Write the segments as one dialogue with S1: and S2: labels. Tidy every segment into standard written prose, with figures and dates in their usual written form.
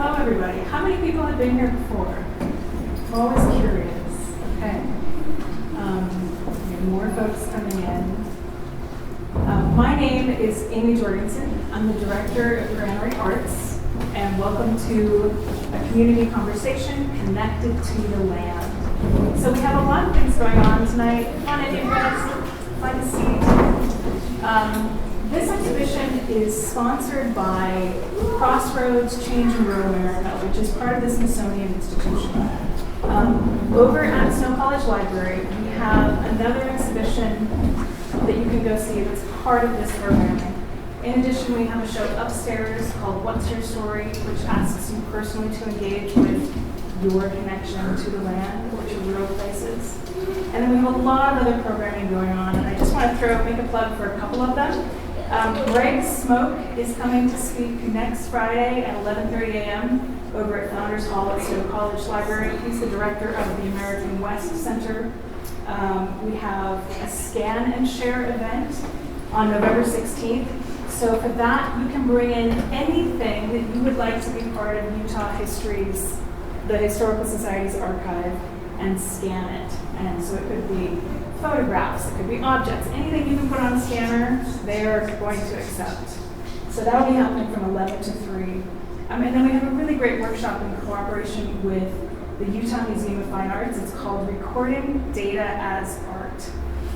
S1: hello everybody. How many people have been here before? I'm always curious. Okay. We have more folks coming in. My name is Amy Jorgensen. I'm the director of Granary Arts, and welcome to a community conversation connected to the land. So we have a lot of things going on tonight. Come on in, you guys. Find a seat. This exhibition is sponsored by Crossroads Change in Rural America, which is part of the Smithsonian Institution. Over at Snow College Library, we have another exhibition that you can go see that's part of this programming. In addition, we have a show upstairs called What's Your Story, which asks you personally to engage with your connection to the land or to rural places. And then we have a lot of other programming going on, and I just want to make a plug for a couple of them. Greg Smoke is coming to speak next Friday at 11:30 a.m. over at Founders Hall at Snow College Library. He's the director of the American West Center. We have a Scan and Share event on November 16th. So for that, you can bring in anything that you would like to be part of Utah History's, the Historical Society's archive, and scan it. And so it could be photographs, it could be objects, anything you can put on a scanner, they're going to accept. So that'll be happening from 11 to 3. And then we have a really great workshop in cooperation with the Utah Museum of Fine Arts. It's called Recording Data as Art.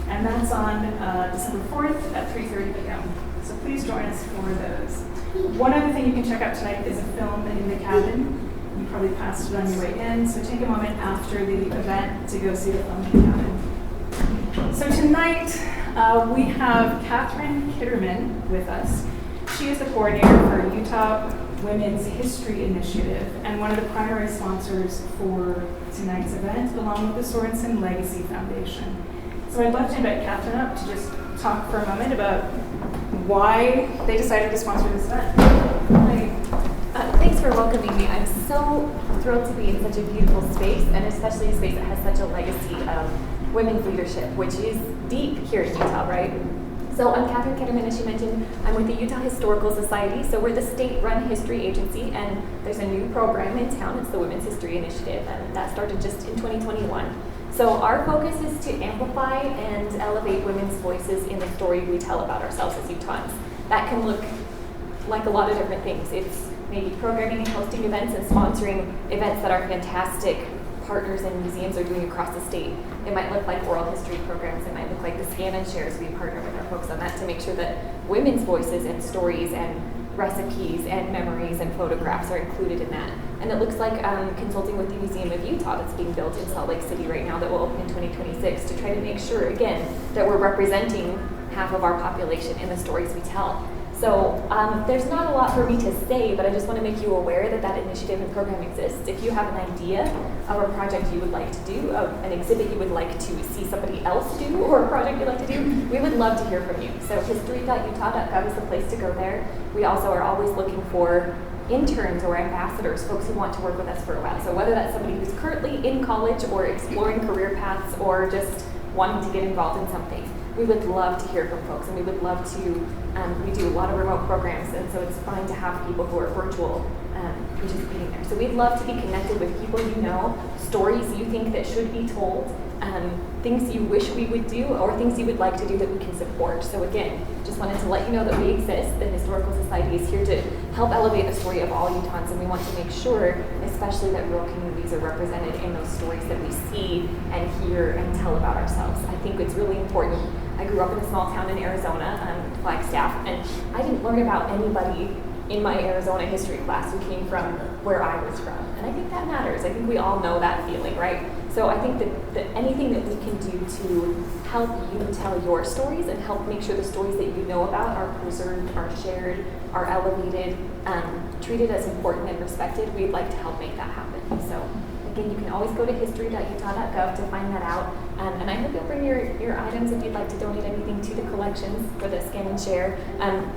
S1: And that's on December 4th at 3:30 p.m. So please join us for those. One other thing you can check out tonight is a film in the cabin. You probably passed it on your way in, so take a moment after the event to go see the film in the cabin. So tonight, we have Catherine Kitterman with us. She is the coordinator for Utah Women's History Initiative and one of the primary sponsors for tonight's event, along with the Sorensen Legacy Foundation. So I'd love to invite Catherine up to just talk for a moment about why they decided to sponsor this event.
S2: Hi. Thanks for welcoming me. I'm so thrilled to be in such a beautiful space, and especially a space that has such a legacy of women's leadership, which is deep here in Utah, right? So I'm Catherine Kitterman, as she mentioned. I'm with the Utah Historical Society. So we're the state-run history agency, and there's a new program in town. It's the Women's History Initiative, and that started just in 2021. So our focus is to amplify and elevate women's voices in the story we tell about ourselves as Utahns. That can look like a lot of different things. It's maybe programming and hosting events and sponsoring events that our fantastic partners and museums are doing across the state. It might look like oral history programs. It might look like the Scan and Shares. We partner with our folks on that to make sure that women's voices and stories and recipes and memories and photographs are included in that. And it looks like consulting with the Museum of Utah that's being built in Salt Lake City right now that will open in 2026 to try to make sure, again, that we're representing half of our population in the stories we tell. So there's not a lot for me to say, but I just want to make you aware that that initiative and program exists. If you have an idea of a project you would like to do, of an exhibit you would like to see somebody else do, or a project you'd like to do, we would love to hear from you. So history.utah.gov is the place to go there. We also are always looking for interns or ambassadors, folks who want to work with us for a while. So whether that's somebody who's currently in college or exploring career paths or just wanting to get involved in something, we would love to hear from folks, and we would love to, we do a lot of remote programs, and so it's fine to have people who are virtual participating there. So we'd love to be connected with people you know, stories you think that should be told, things you wish we would do, or things you would like to do that we can support. So again, just wanted to let you know that we exist. The Historical Society is here to help elevate the story of all Utahns, and we want to make sure, especially that rural communities are represented in those stories that we see and hear and tell about ourselves. I think it's really important. I grew up in a small town in Arizona, Flagstaff, and I didn't learn about anybody in my Arizona history class who came from where I was from. And I think that matters. I think we all know that feeling, right? So I think that anything that we can do to help you tell your stories and help make sure the stories that you know about are preserved, are shared, are elevated, treated as important and respected, we'd like to help make that happen. So again, you can always go to history.utah.gov to find that out. And I hope you'll bring your items if you'd like to donate anything to the collections for the Scan and Share.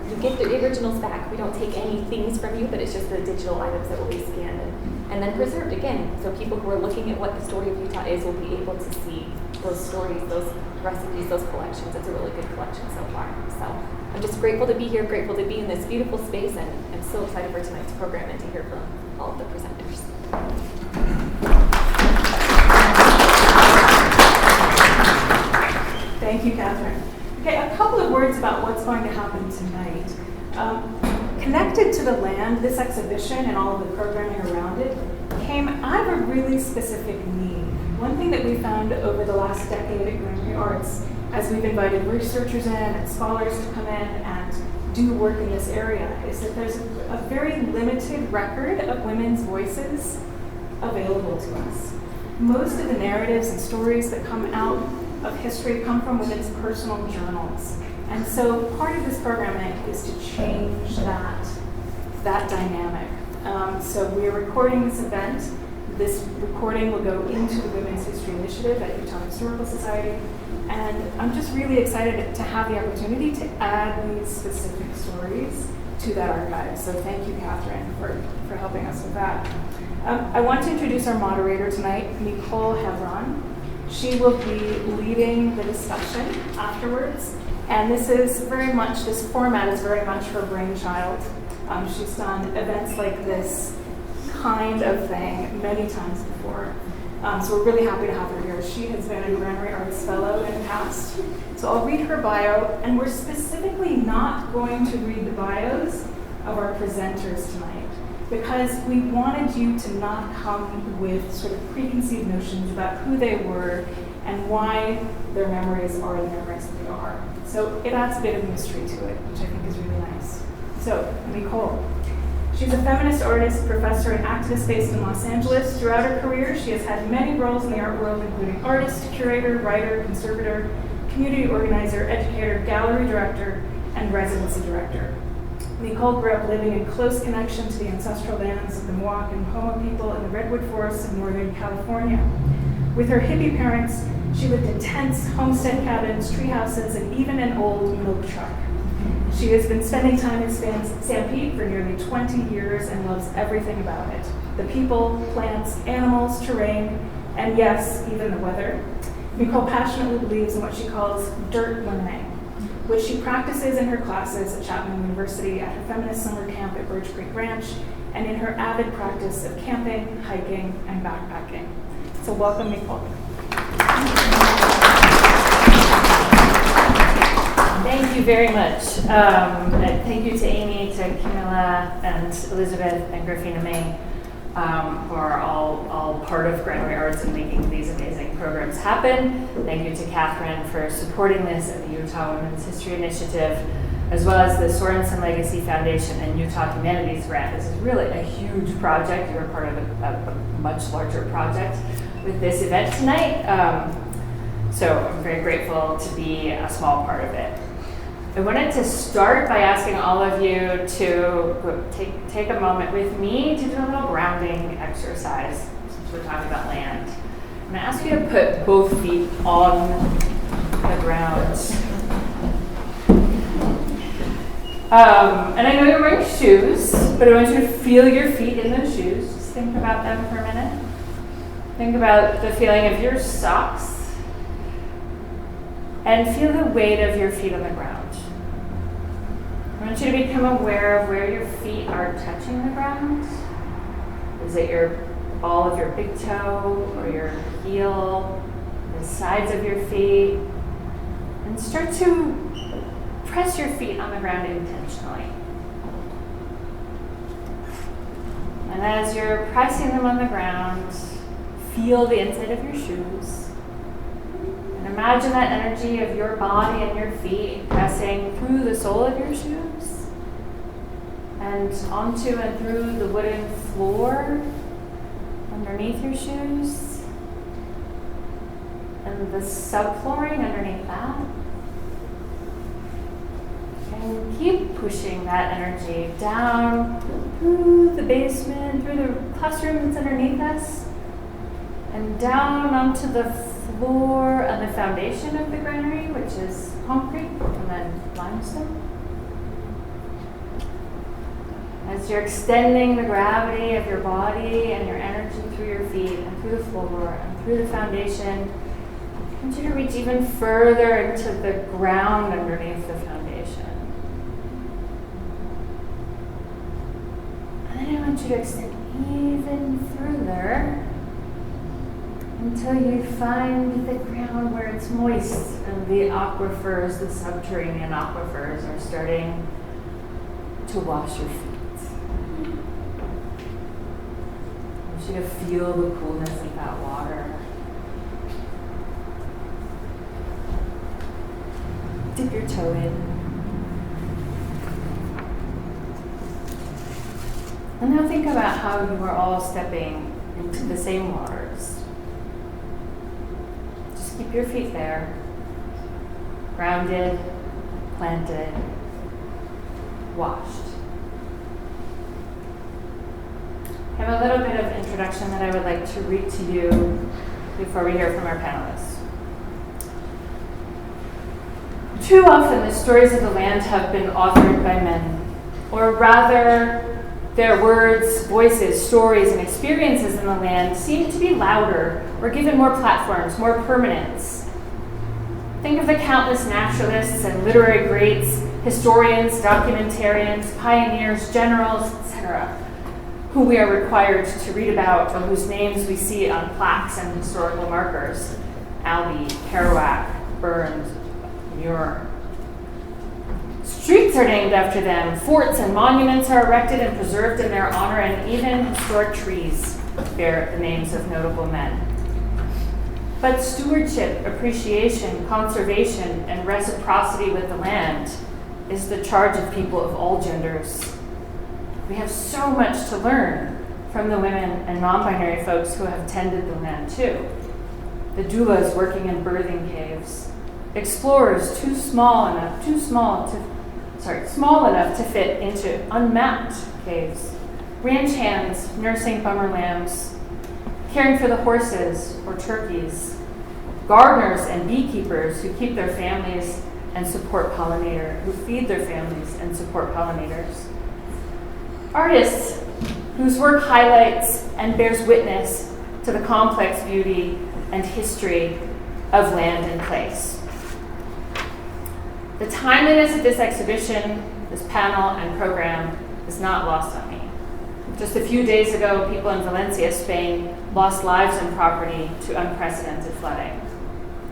S2: You get the originals back. We don't take any things from you, but it's just the digital items that will be scanned and then preserved again. So people who are looking at what the story of Utah is will be able to see those stories, those recipes, those collections. It's a really good collection so far. So I'm just grateful to be here, grateful to be in this beautiful space, and I'm so excited for tonight's program and to hear from all of the presenters.
S1: Thank you, Catherine. Okay, a couple of words about what's going to happen tonight. Connected to the land, this exhibition and all of the programming around it came out of a really specific need. One thing that we found over the last decade at Granary Arts, as we've invited researchers in and scholars to come in and do work in this area, is that there's a very limited record of women's voices available to us. Most of the narratives and stories that come out of history come from women's personal journals. And so part of this programming is to change that dynamic. So we're recording this event. This recording will go into the Women's History Initiative at Utah Historical Society. And I'm just really excited to have the opportunity to add these specific stories to that archive. So thank you, Catherine, for helping us with that. I want to introduce our moderator tonight, Micol Hebron. She will be leading the discussion afterwards. And this format is very much her brainchild. She's done events like this kind of thing many times before. So we're really happy to have her here. She has been a Granary Arts Fellow in the past. So I'll read her bio, and we're specifically not going to read the bios of our presenters tonight, because we wanted you to not come with sort of preconceived notions about who they were and why their memories are the memories that they are. So it adds a bit of mystery to it, which I think is really nice. So, Micol. She's a feminist artist, professor, and activist based in Los Angeles. Throughout her career, she has had many roles in the art world, including artist, curator, writer, conservator, community organizer, educator, gallery director, and residency director. Micol grew up living in close connection to the ancestral lands of the Mohawk and Homo people in the redwood forests of Northern California. With her hippie parents, she lived in tents, homestead cabins, tree houses, and even an old milk truck. She has been spending time in Stampede for nearly 20 years and loves everything about it. The people, plants, animals, terrain, and yes, even the weather. Micol passionately believes in what she calls dirt learning, which she practices in her classes at Chapman University, at her feminist summer camp at Birch Creek Ranch, and in her avid practice of camping, hiking, and backpacking. So welcome, Micol.
S3: Thank you very much. Thank you to Amy, to Camilla, and Elizabeth, and Griffin and May, who are all part of Granary Arts and making these amazing programs happen. Thank you to Catherine for supporting this and the Utah Women's History Initiative, as well as the Sorensen Legacy Foundation and Utah Humanities grant. This is really a huge project. You're part of a much larger project with this event tonight. So I'm very grateful to be a small part of it. I wanted to start by asking all of you to take a moment with me to do a little grounding exercise, since we're talking about land. I'm going to ask you to put both feet on the ground. And I know you're wearing shoes, but I want you to feel your feet in those shoes. Just think about them for a minute. Think about the feeling of your socks. And feel the weight of your feet on the ground. I want you to become aware of where your feet are touching the ground. Is it your ball of your big toe or your heel, the sides of your feet? And start to press your feet on the ground intentionally. And as you're pressing them on the ground, feel the inside of your shoes. Imagine that energy of your body and your feet pressing through the sole of your shoes and onto and through the wooden floor underneath your shoes and the subflooring underneath that. And keep pushing that energy down through the basement, through the classroom that's underneath us, and down onto the floor and the foundation of the granary, which is concrete and then limestone. As you're extending the gravity of your body and your energy through your feet and through the floor and through the foundation, I want you to reach even further into the ground underneath the foundation. And then I want you to extend even further until you find the ground where it's moist and the aquifers, the subterranean aquifers, are starting to wash your feet. I want you to feel the coolness of that water. Dip your toe in. And now think about how you are all stepping into the same waters. Just keep your feet there, grounded, planted, washed. I have a little bit of introduction that I would like to read to you before we hear from our panelists. Too often the stories of the land have been authored by men, or rather, their words, voices, stories, and experiences in the land seem to be louder or given more platforms, more permanence. Think of the countless naturalists and literary greats, historians, documentarians, pioneers, generals, etc., who we are required to read about or whose names we see on plaques and historical markers. Albee, Kerouac, Burns, Muir. Streets are named after them, forts and monuments are erected and preserved in their honor, and even historic trees bear the names of notable men. But stewardship, appreciation, conservation, and reciprocity with the land is the charge of people of all genders. We have so much to learn from the women and non-binary folks who have tended the land too. The doulas working in birthing caves, explorers small enough to fit into unmapped caves, ranch hands nursing bummer lambs, caring for the horses or turkeys, gardeners and beekeepers who keep their families and support who feed their families and support pollinators, artists whose work highlights and bears witness to the complex beauty and history of land and place. The timeliness of this exhibition, this panel and program is not lost on me. Just a few days ago, people in Valencia, Spain, lost lives and property to unprecedented flooding.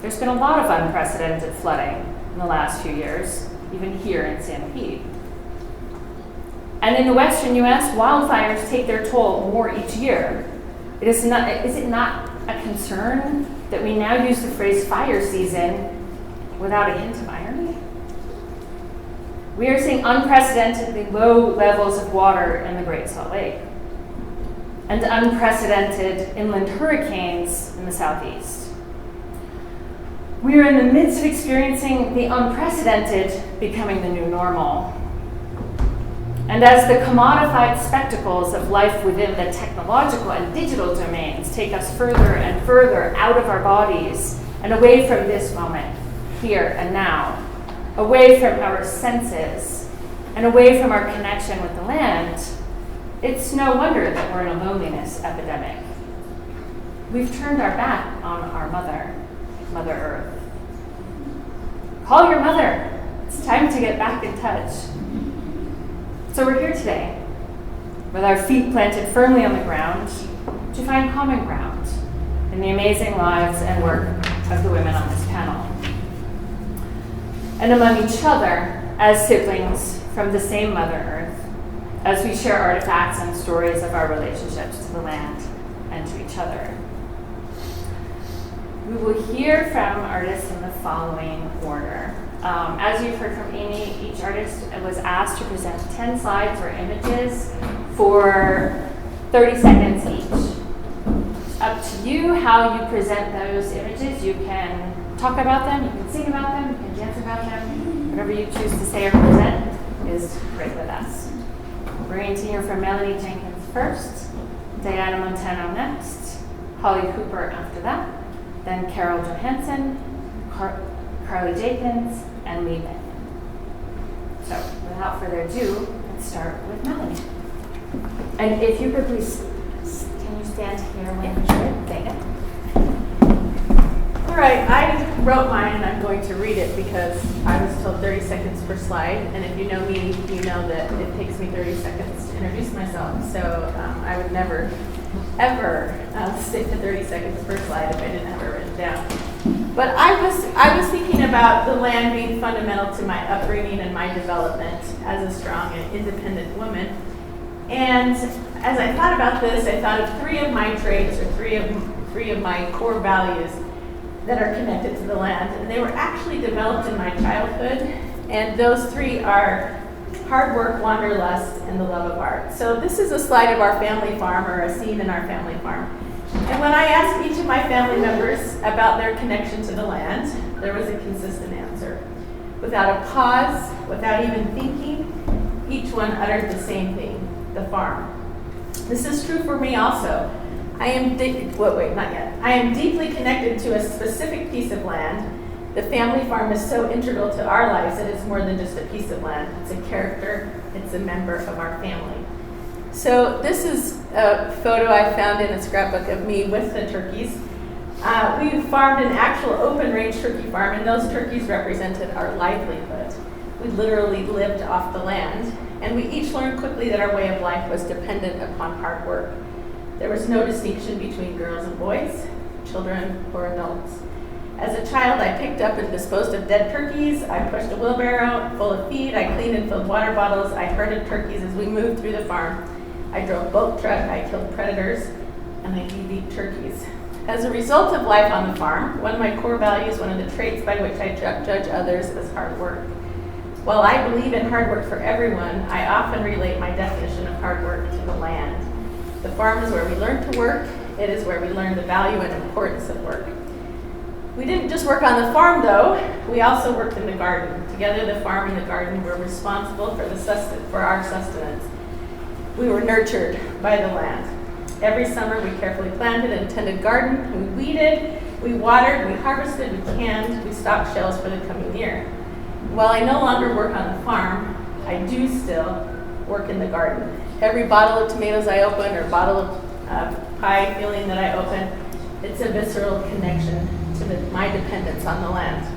S3: There's been a lot of unprecedented flooding in the last few years, even here in San Pete. And in the western US, wildfires take their toll more each year. Is it not a concern that we now use the phrase fire season without a hint of irony? We are seeing unprecedentedly low levels of water in the Great Salt Lake and unprecedented inland hurricanes in the southeast. We are in the midst of experiencing the unprecedented becoming the new normal. And as the commodified spectacles of life within the technological and digital domains take us further and further out of our bodies and away from this moment, here and now, away from our senses, and away from our connection with the land, it's no wonder that we're in a loneliness epidemic. We've turned our back on our Mother Earth. Call your mother. It's time to get back in touch. So we're here today, with our feet planted firmly on the ground, to find common ground in the amazing lives and work of the women on this panel. And among each other as siblings from the same Mother Earth, as we share artifacts and stories of our relationships to the land and to each other. We will hear from artists in the following order. As you've heard from Amy, each artist was asked to present 10 slides or images for 30 seconds each. It's up to you how you present those images. You can talk about them, you can sing about them, you can dance about them. Whatever you choose to say or present is great with us. We're going to hear from Melanie Jenkins first, Diana Montano next, Holly Cooper after that, then Carol Johansson, Carly Jenkins, and Lee Bennion. So without further ado, let's start with Melanie. And if you could please, can you stand here when you're thank you.
S4: right, I wrote mine and I'm going to read it because I was told 30 seconds per slide. And if you know me, you know that it takes me 30 seconds to introduce myself. So I would never, ever stick to 30 seconds per slide if I didn't have it written down. But I was thinking about the land being fundamental to my upbringing and my development as a strong and independent woman. And as I thought about this, I thought of three of my traits, or three of my core values that are connected to the land. And they were actually developed in my childhood. And those three are hard work, wanderlust, and the love of art. So this is a slide of our family farm, or a scene in our family farm. And when I asked each of my family members about their connection to the land, there was a consistent answer. Without a pause, without even thinking, each one uttered the same thing: the farm. This is true for me also. I am deeply connected to a specific piece of land. The family farm is so integral to our lives that it's more than just a piece of land. It's a character, it's a member of our family. So this is a photo I found in a scrapbook of me with the turkeys. We farmed an actual open-range turkey farm, and those turkeys represented our livelihood. We literally lived off the land, and we each learned quickly that our way of life was dependent upon hard work. There was no distinction between girls and boys, children or adults. As a child, I picked up and disposed of dead turkeys. I pushed a wheelbarrow full of feed. I cleaned and filled water bottles. I herded turkeys as we moved through the farm. I drove bulk truck. I killed predators, and I beat turkeys. As a result of life on the farm, one of my core values, one of the traits by which I judge others, is hard work. While I believe in hard work for everyone, I often relate my definition of hard work to the land. The farm is where we learn to work. It is where we learn the value and importance of work. We didn't just work on the farm, though. We also worked in the garden. Together, the farm and the garden were responsible for our sustenance. We were nurtured by the land. Every summer, we carefully planted and tended garden. We weeded, we watered, we harvested, we canned, we stocked shells for the coming year. While I no longer work on the farm, I do still work in the garden. Every bottle of tomatoes I open, or bottle of pie filling that I open, it's a visceral connection to my dependence on the land.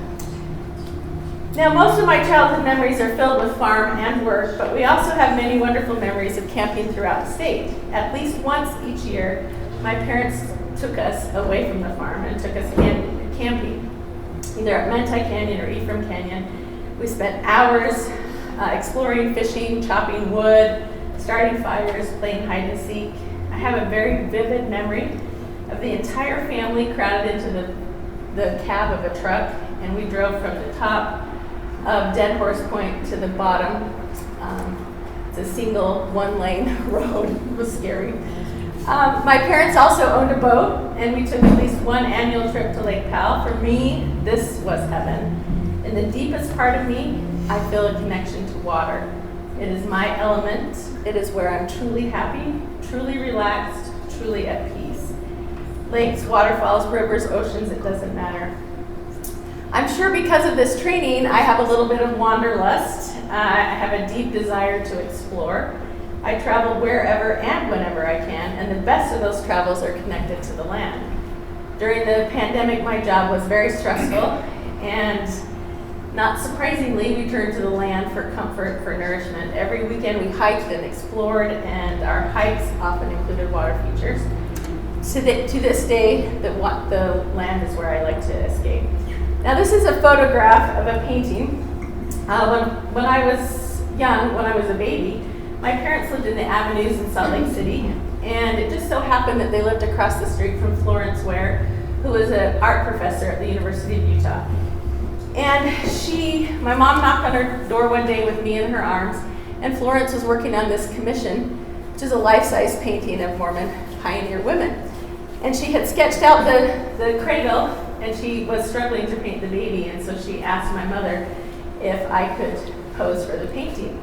S4: Now, most of my childhood memories are filled with farm and work, but we also have many wonderful memories of camping throughout the state. At least once each year, my parents took us away from the farm and took us camping, either at Mentai Canyon or Ephraim Canyon. We spent hours exploring, fishing, chopping wood, starting fires, playing hide and seek. I have a very vivid memory of the entire family crowded into the cab of a truck, and we drove from the top of Dead Horse Point to the bottom. It's a single one-lane road. It was scary. My parents also owned a boat, and we took at least one annual trip to Lake Powell. For me, this was heaven. In the deepest part of me, I feel a connection to water. It is my element. It is where I'm truly happy, truly relaxed, truly at peace. Lakes, waterfalls, rivers, oceans, it doesn't matter. I'm sure because of this training, I have a little bit of wanderlust. I have a deep desire to explore. I travel wherever and whenever I can, and the best of those travels are connected to the land. During the pandemic, my job was very stressful, and not surprisingly, we turned to the land for comfort, for nourishment. Every weekend we hiked and explored, and our hikes often included water features. To this day, the land is where I like to escape. Now, this is a photograph of a painting. When I was young, when I was a baby, my parents lived in the avenues in Salt Lake City, and it just so happened that they lived across the street from Florence Ware, who was an art professor at the University of Utah. And my mom knocked on her door one day with me in her arms, and Florence was working on this commission, which is a life-size painting of Mormon pioneer women. And she had sketched out the cradle, and she was struggling to paint the baby, and so she asked my mother if I could pose for the painting.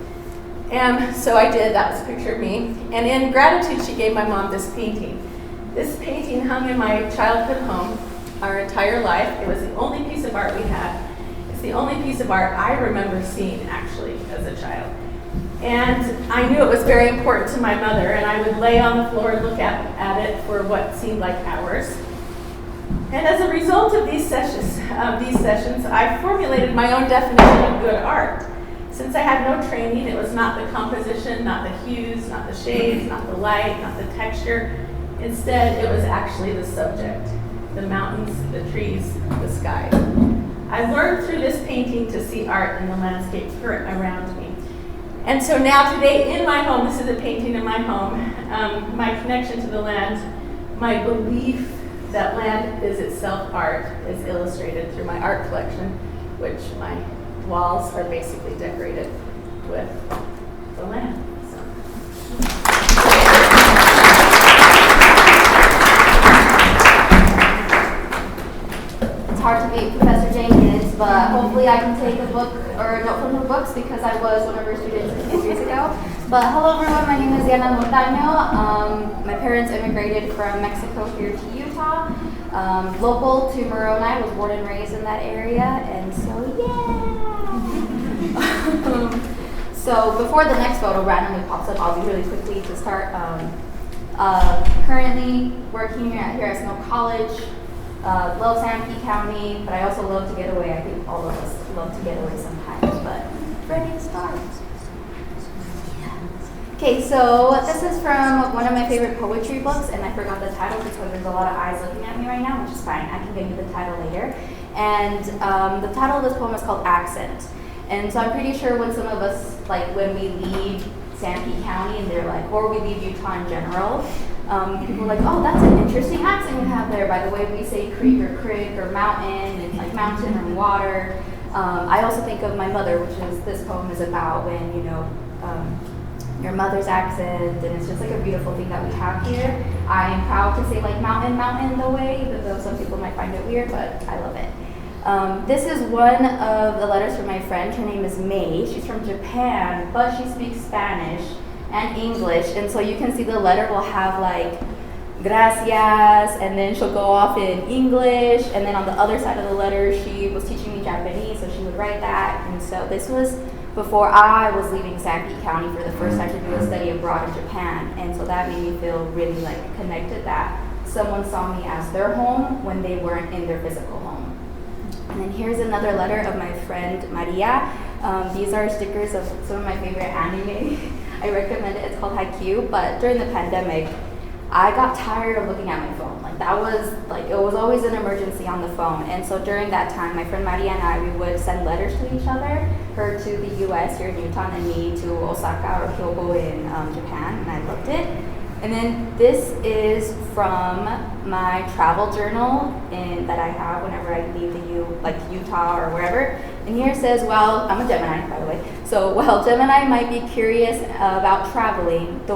S4: And so I did. That was a picture of me. And in gratitude, she gave my mom this painting. This painting hung in my childhood home our entire life. It was the only piece of art we had. It's the only piece of art I remember seeing, actually, as a child. And I knew it was very important to my mother, and I would lay on the floor and look at it for what seemed like hours. And as a result of these sessions, I formulated my own definition of good art. Since I had no training, it was not the composition, not the hues, not the shades, not the light, not the texture. Instead, it was actually the subject, the mountains, the trees, the sky. I learned through this painting to see art in the landscape around me. And so now today in my home, this is a painting in my home, my connection to the land, my belief that land is itself art is illustrated through my art collection, which my walls are basically decorated with the land.
S5: It's hard to beat Professor Jenkins, but hopefully I can take a book or a note from her books because I was one of her students a few years ago. But hello everyone, my name is Diana Montaño. My parents immigrated from Mexico here to Utah. Local to Moroni, was born and raised in that area, and so yeah. So before the next photo randomly pops up, I'll be really quickly to start. Currently working here at Snow College. Love Sanpete County, but I also love to get away. I think all of us love to get away sometimes, but ready to start. Okay, so this is from one of my favorite poetry books, and I forgot the title because there's a lot of eyes looking at me right now, which is fine. I can give you the title later. And the title of this poem is called Accent. And so I'm pretty sure when some of us, like when we leave Sanpete County and they're like, or we leave Utah in general, people are like, oh, that's an interesting accent you have there. By the way, we say creek or mountain, and like mountain or water. I also think of my mother, which is this poem is about when, you know, your mother's accent, and it's just like a beautiful thing that we have here. I am proud to say like mountain the way, even though some people might find it weird, but I love it. This is one of the letters from my friend. Her name is May. She's from Japan, but she speaks Spanish and English, and so you can see the letter will have like gracias, and then she'll go off in English, and then on the other side of the letter she was teaching me Japanese, so she would write that. And so this was before I was leaving Sanpete County for the first time to do a study abroad in Japan, and so that made me feel really like connected that someone saw me as their home when they weren't in their physical home. And then here's another letter of my friend Maria. These are stickers of some of my favorite anime. I recommend it. It's called Haikyuu, but during the pandemic, I got tired of looking at my phone. Like that was like, it was always an emergency on the phone. And so during that time, my friend Maria and I, we would send letters to each other, her to the US here in Utah, and me to Osaka or Kyoto in Japan, and I loved it. And then this is from my travel journal that I have whenever I leave Utah or wherever. And here it says, well, I'm a Gemini, by the way. So while Gemini might be curious about traveling, the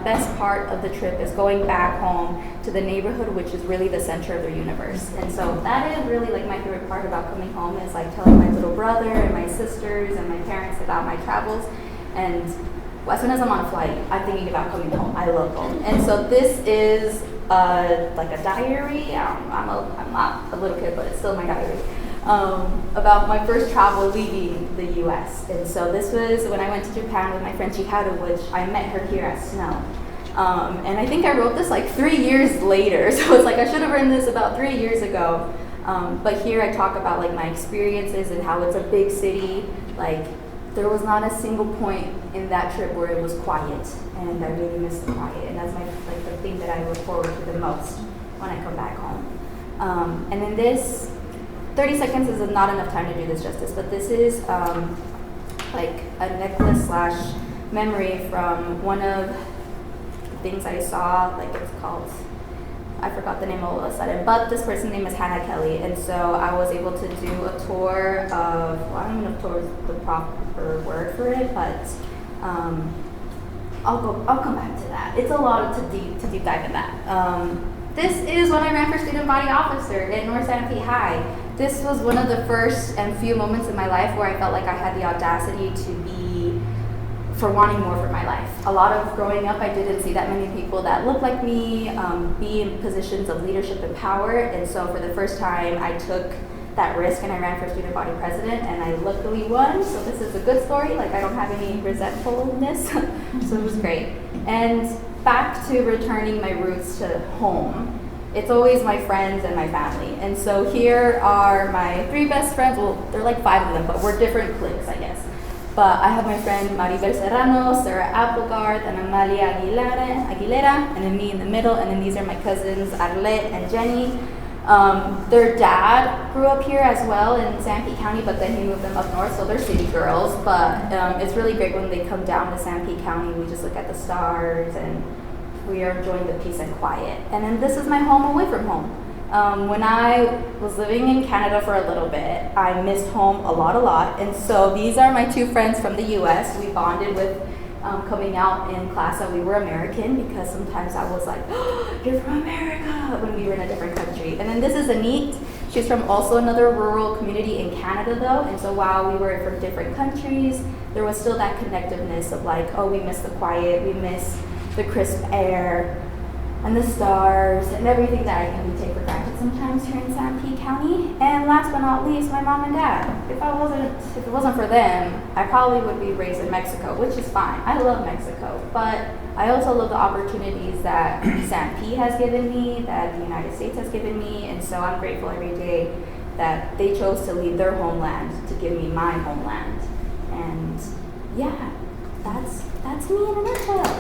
S5: best part of the trip is going back home to the neighborhood, which is really the center of their universe. And so that is really like my favorite part about coming home, is like telling my little brother and my sisters and my parents about my travels. And as soon as I'm on a flight, I'm thinking about coming home. I love home. And so this is like a diary. I'm not a little kid, but it's still my diary. About my first travel leaving the US. And so this was when I went to Japan with my friend Chiharu, which I met her here at Snow. And I think I wrote this like 3 years later. So it's like I should have written this about 3 years ago. But here I talk about like my experiences and how it's a big city. Like there was not a single point in that trip where it was quiet, and I really miss the quiet. And that's the thing that I look forward to the most when I come back home. And then this 30 seconds is not enough time to do this justice, but this is like a necklace / memory from one of the things I saw, like it's called, I forgot the name all of a sudden, but this person's name is Hannah Kelly, and so I was able to do a tour of, well, I don't know if tour is the proper word for it, but I'll come back to that. It's a lot to deep dive in that. This is when I ran for student body officer at North Sanpete High. This was one of the first and few moments in my life where I felt like I had the audacity for wanting more for my life. A lot of growing up, I didn't see that many people that looked like me be in positions of leadership and power, and so for the first time, I took that risk and I ran for student body president, and I luckily won, so this is a good story. Like I don't have any resentfulness, so it was great. And back to returning my roots to home. it's always my friends and my family. And so here are my 3 best friends. Well, there are like 5 of them, but we're different cliques, I guess. But I have my friend Maribel Serrano, Sarah Applegarth, and Amalia Aguilera, and then me in the middle, and then these are my cousins Arlette and Jenny. Their dad grew up here as well in Sanpete County, but then he moved them up north, so they're city girls. But it's really great when they come down to Sanpete County. We just look at the stars, and we are enjoying the peace and quiet. And then this is my home away from home. When I was living in Canada for a little bit, I missed home a lot. And so these are my 2 friends from the US. We bonded with coming out in class that we were American, because sometimes I was like, oh, you're from America, when we were in a different country. And then this is Anit. She's from also another rural community in Canada though. And so while we were from different countries, there was still that connectiveness of like, oh, we miss the quiet, we miss the crisp air, and the stars, and everything that I think we take for granted sometimes here in Sanpete County. And last but not least, my mom and dad. If it wasn't for them, I probably would be raised in Mexico, which is fine. I love Mexico, but I also love the opportunities that Sanpete has given me, that the United States has given me, and so I'm grateful every day that they chose to leave their homeland to give me my homeland. And yeah, that's me in a nutshell.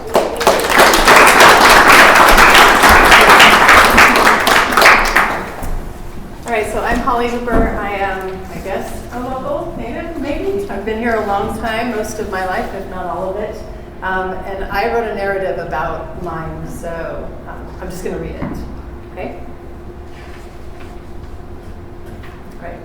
S4: All right, so I'm Holly Hooper. I am, I guess, a local native, maybe. I've been here a long time, most of my life, if not all of it. And I wrote a narrative about mine, so I'm just going to read it, okay? All right.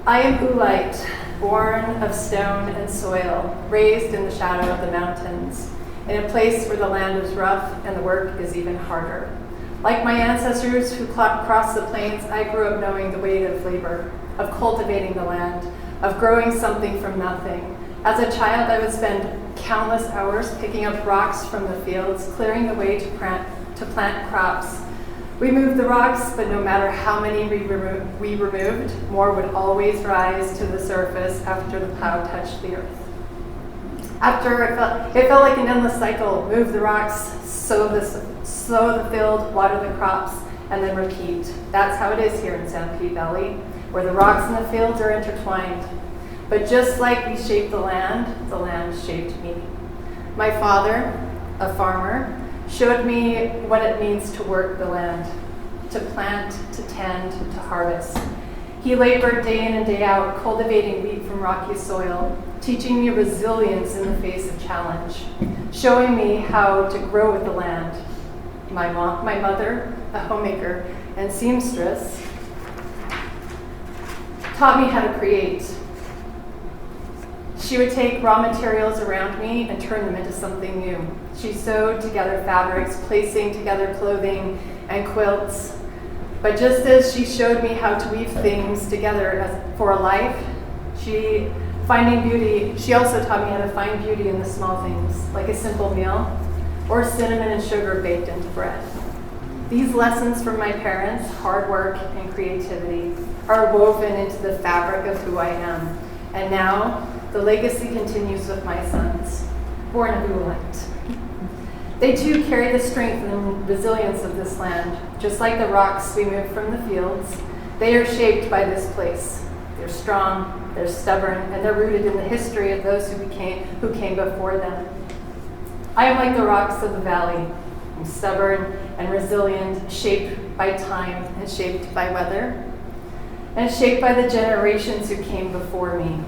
S4: I am Oolite, born of stone and soil, raised in the shadow of the mountains, in a place where the land is rough and the work is even harder. Like my ancestors who crossed the plains, I grew up knowing the weight of labor, of cultivating the land, of growing something from nothing. As a child, I would spend countless hours picking up rocks from the fields, clearing the way to plant crops. We moved the rocks, but no matter how many we removed, more would always rise to the surface after the plow touched the earth. After it felt like an endless cycle. Move the rocks, sow the field, water the crops, and then repeat. That's how it is here in Sanpete Valley, where the rocks and the fields are intertwined. But just like we shaped the land shaped me. My father, a farmer, showed me what it means to work the land, to plant, to tend, to harvest. He labored day in and day out, cultivating wheat from rocky soil, teaching me resilience in the face of challenge, showing me how to grow with the land. My mother, a homemaker and seamstress, taught me how to create. She would take raw materials around me and turn them into something new. She sewed together fabrics, placing together clothing and quilts. But just as she showed me how to weave things together for a life, she also taught me how to find beauty in the small things, like a simple meal or cinnamon and sugar baked into bread. These lessons from my parents, hard work and creativity, are woven into the fabric of who I am. And now, the legacy continues with my sons, born of Oolite. They too carry the strength and resilience of this land. Just like the rocks we move from the fields, they are shaped by this place. They're strong, they're stubborn, and they're rooted in the history of those who came before them. I am like the rocks of the valley. I'm stubborn and resilient, shaped by time and shaped by weather, and shaped by the generations who came before me.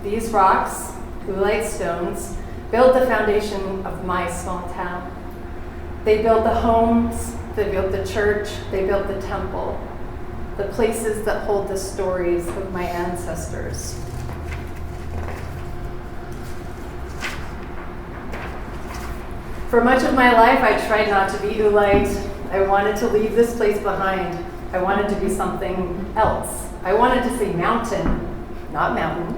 S4: These rocks, Oolite stones, built the foundation of my small town. They built the homes, they built the church, they built the temple, the places that hold the stories of my ancestors. For much of my life, I tried not to be Oolite. I wanted to leave this place behind. I wanted to be something else. I wanted to say mountain, not mountain.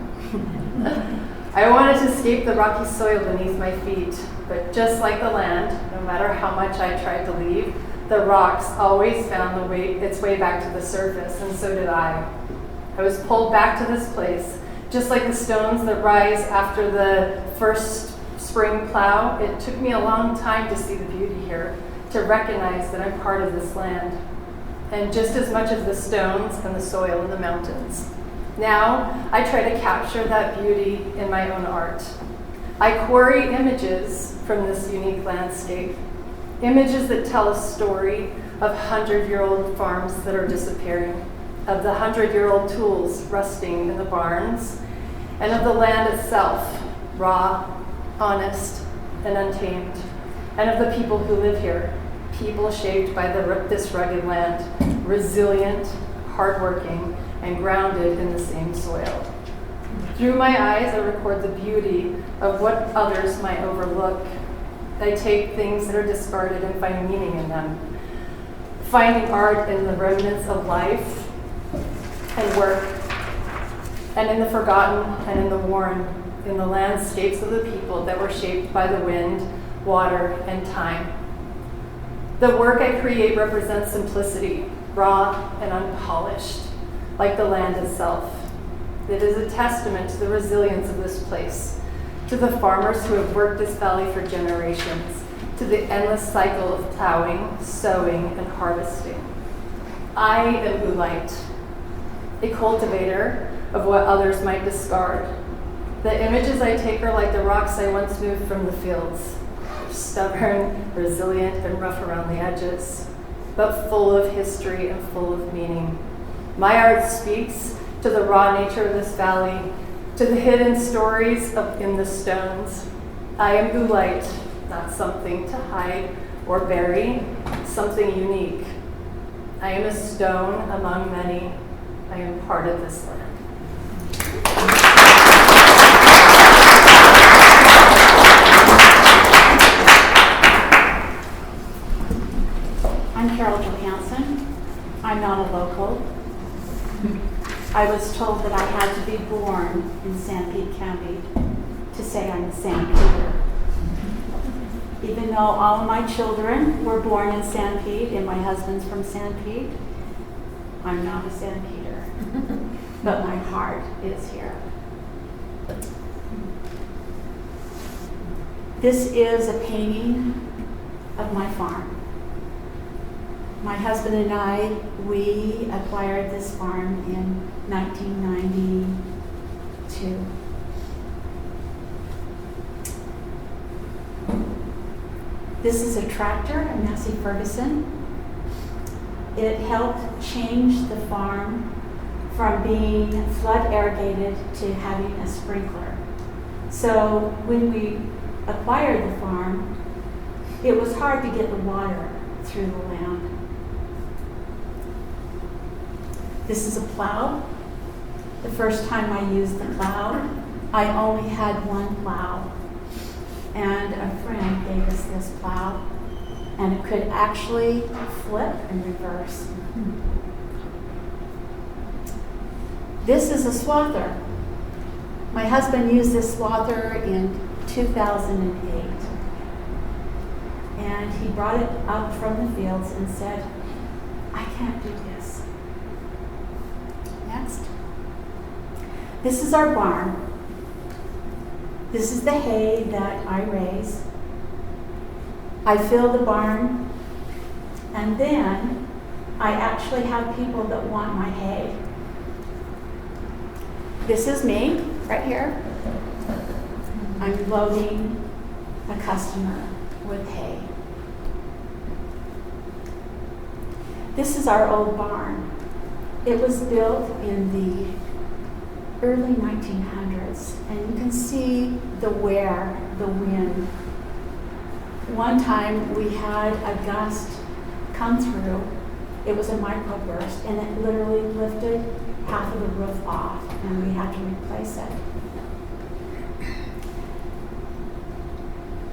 S4: I wanted to escape the rocky soil beneath my feet, but just like the land, no matter how much I tried to leave, the rocks always found its way back to the surface, and so did I. I was pulled back to this place, just like the stones that rise after the first spring plow. It took me a long time to see the beauty here,
S6: to recognize that I'm part of this land, and just as much as the stones and the soil and the mountains. Now, I try to capture that beauty in my own art. I quarry images from this unique landscape, images that tell a story of 100-year-old farms that are disappearing, of the 100-year-old tools rusting in the barns, and of the land itself, raw, honest, and untamed, and of the people who live here, people shaped by this rugged land, resilient, hardworking, and grounded in the same soil. Through my eyes, I record the beauty of what others might overlook. I take things that are discarded and find meaning in them, finding art in the remnants of life and work, and in the forgotten and in the worn, in the landscapes of the people that were shaped by the wind, water, and time. The work I create represents simplicity, raw and unpolished, like the land itself. It is a testament to the resilience of this place, to the farmers who have worked this valley for generations, to the endless cycle of plowing, sowing, and harvesting. I am Ulite, a cultivator of what others might discard. The images I take are like the rocks I once moved from the fields. They're stubborn, resilient, and rough around the edges, but full of history and full of meaning. My art speaks to the raw nature of this valley, to the hidden stories in the stones. I am Ulite, not something to hide or bury, something unique. I am a stone among many. I am part of this land.
S7: I'm Carol Johansson. I'm not a local. I was told that I had to be born in Sanpete County to say I'm a Sanpeter. Even though all of my children were born in Sanpete and my husband's from Sanpete, I'm not a Sanpeter, but my heart is here. This is a painting of my farm. My husband and I, we acquired this farm in 1992. This is a tractor, a Massey Ferguson. It helped change the farm from being flood irrigated to having a sprinkler. So when we acquired the farm, it was hard to get the water through the land. This is a plow. The first time I used the plow, I only had one plow. And a friend gave us this plow, and it could actually flip and reverse. This is a swather. My husband used this swather in 2008. And he brought it up from the fields and said, I can't do this. Next. This is our barn. This is the hay that I raise. I fill the barn, and then I actually have people that want my hay. This is me, right here. I'm loading a customer with hay. This is our old barn. It was built in the early 1900s, and you can see the wear, the wind. One time we had a gust come through. It was a microburst, and it literally lifted half of the roof off, and we had to replace it.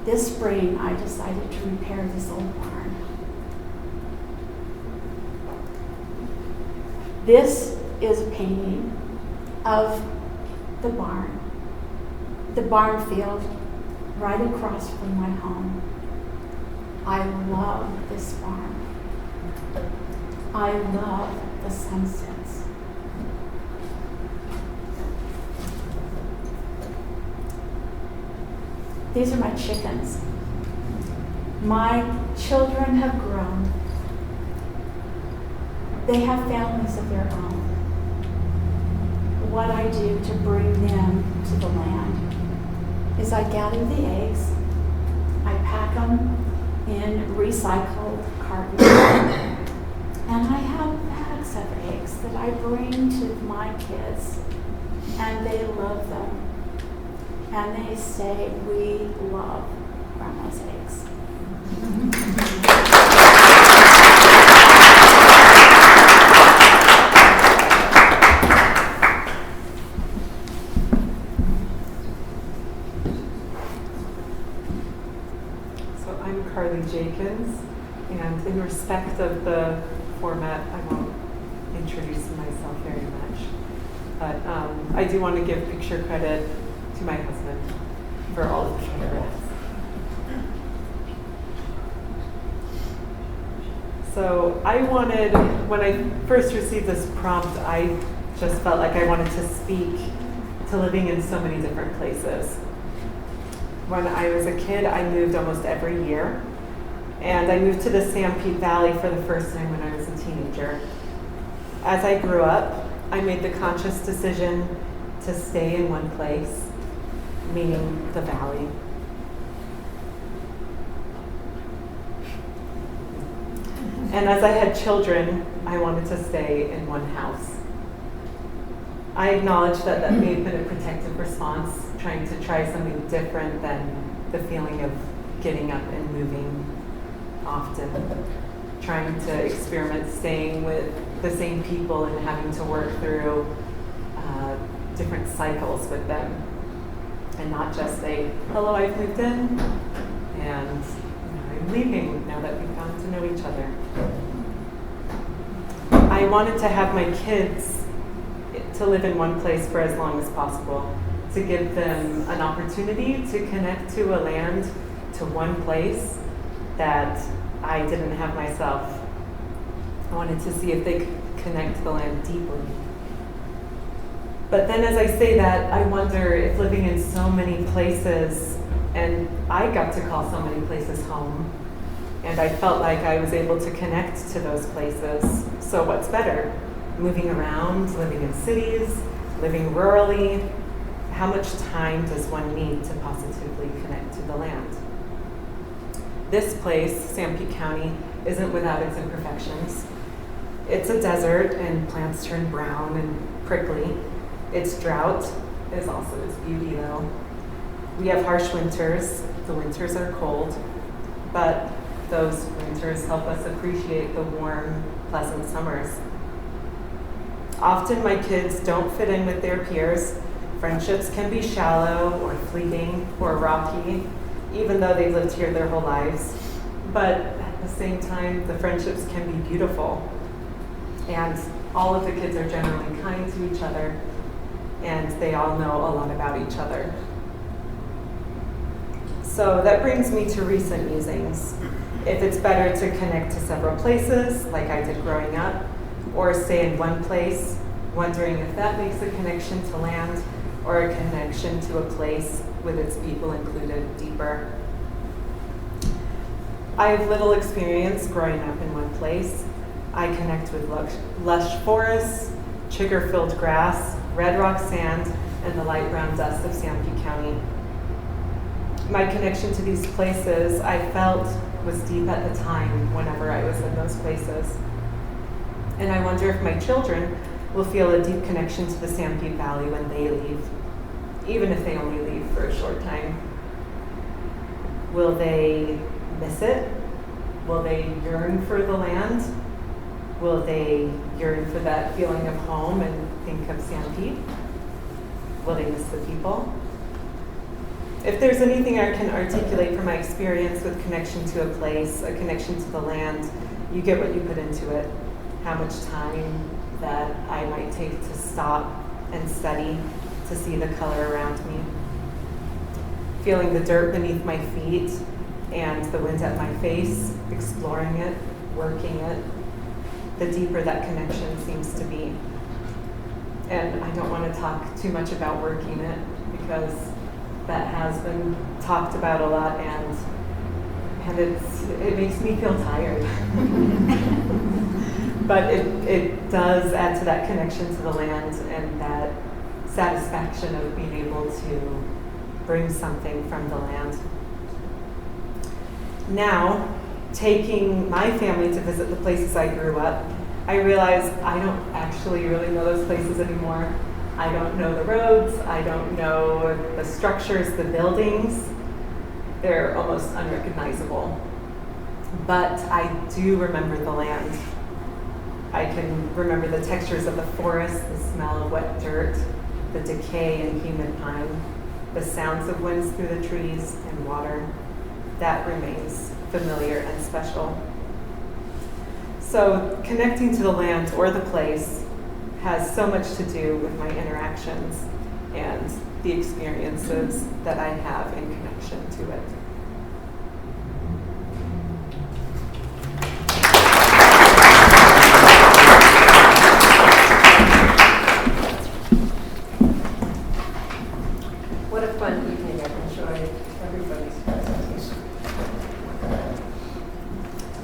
S7: This spring, I decided to repair this old barn. This is a painting of the barn field right across from my home. I love this farm. I love the sunsets. These are my chickens. My children have grown. They have families of their own. What I do to bring them to the land is I gather the eggs, I pack them in recycled carton, and I have bags of eggs that I bring to my kids, and they love them. And they say, we love Grandma's eggs.
S8: Jenkins, and in respect of the format, I won't introduce myself very much, but I do want to give picture credit to my husband for all of the photographs. So when I first received this prompt, I just felt like I wanted to speak to living in so many different places. When I was a kid, I moved almost every year. And I moved to the Sanpete Valley for the first time when I was a teenager. As I grew up, I made the conscious decision to stay in one place, meaning the valley. And as I had children, I wanted to stay in one house. I acknowledge that may have been a protective response, trying to try something different than the feeling of getting up and moving often, trying to experiment staying with the same people and having to work through different cycles with them, and not just say, hello, I've moved in, and I'm leaving now that we've gotten to know each other. I wanted to have my kids to live in one place for as long as possible, to give them an opportunity to connect to a land, to one place that I didn't have myself. I wanted to see if they could connect to the land deeply. But then as I say that, I wonder if living in so many places, and I got to call so many places home, and I felt like I was able to connect to those places. So what's better? Moving around, living in cities, living rurally? How much time does one need to positively connect to the land? This place, Sanpete County, isn't without its imperfections. It's a desert and plants turn brown and prickly. Its drought is also its beauty though. We have harsh winters. The winters are cold, but those winters help us appreciate the warm, pleasant summers. Often my kids don't fit in with their peers. Friendships can be shallow or fleeting or rocky, even though they've lived here their whole lives. But at the same time, the friendships can be beautiful. And all of the kids are generally kind to each other, and they all know a lot about each other. So that brings me to recent musings. If it's better to connect to several places, like I did growing up, or stay in one place, wondering if that makes a connection to land or a connection to a place with its people included deeper. I have little experience growing up in one place. I connect with lush forests, chigger-filled grass, red rock sand, and the light brown dust of Sanpete County. My connection to these places, I felt, was deep at the time whenever I was in those places. And I wonder if my children will feel a deep connection to the Sanpete Valley when they leave, even if they only leave for a short time. Will they miss it? Will they yearn for the land? Will they yearn for that feeling of home and think of Sanpete? Will they miss the people? If there's anything I can articulate from my experience with connection to a place, a connection to the land, you get what you put into it. How much time that I might take to stop and study, to see the color around me. Feeling the dirt beneath my feet and the wind at my face, exploring it, working it, the deeper that connection seems to be. And I don't want to talk too much about working it because that has been talked about a lot, and and it makes me feel tired. But it does add to that connection to the land and that satisfaction of being able to bring something from the land. Now, taking my family to visit the places I grew up, I realize I don't actually really know those places anymore. I don't know the roads, I don't know the structures, the buildings. They're almost unrecognizable. But I do remember the land. I can remember the textures of the forest, the smell of wet dirt, the decay and humid pine, the sounds of winds through the trees and water. That remains familiar and special. So connecting to the land or the place has so much to do with my interactions and the experiences that I have in connection to it.
S9: What a fun evening. I've enjoyed everybody's presentation.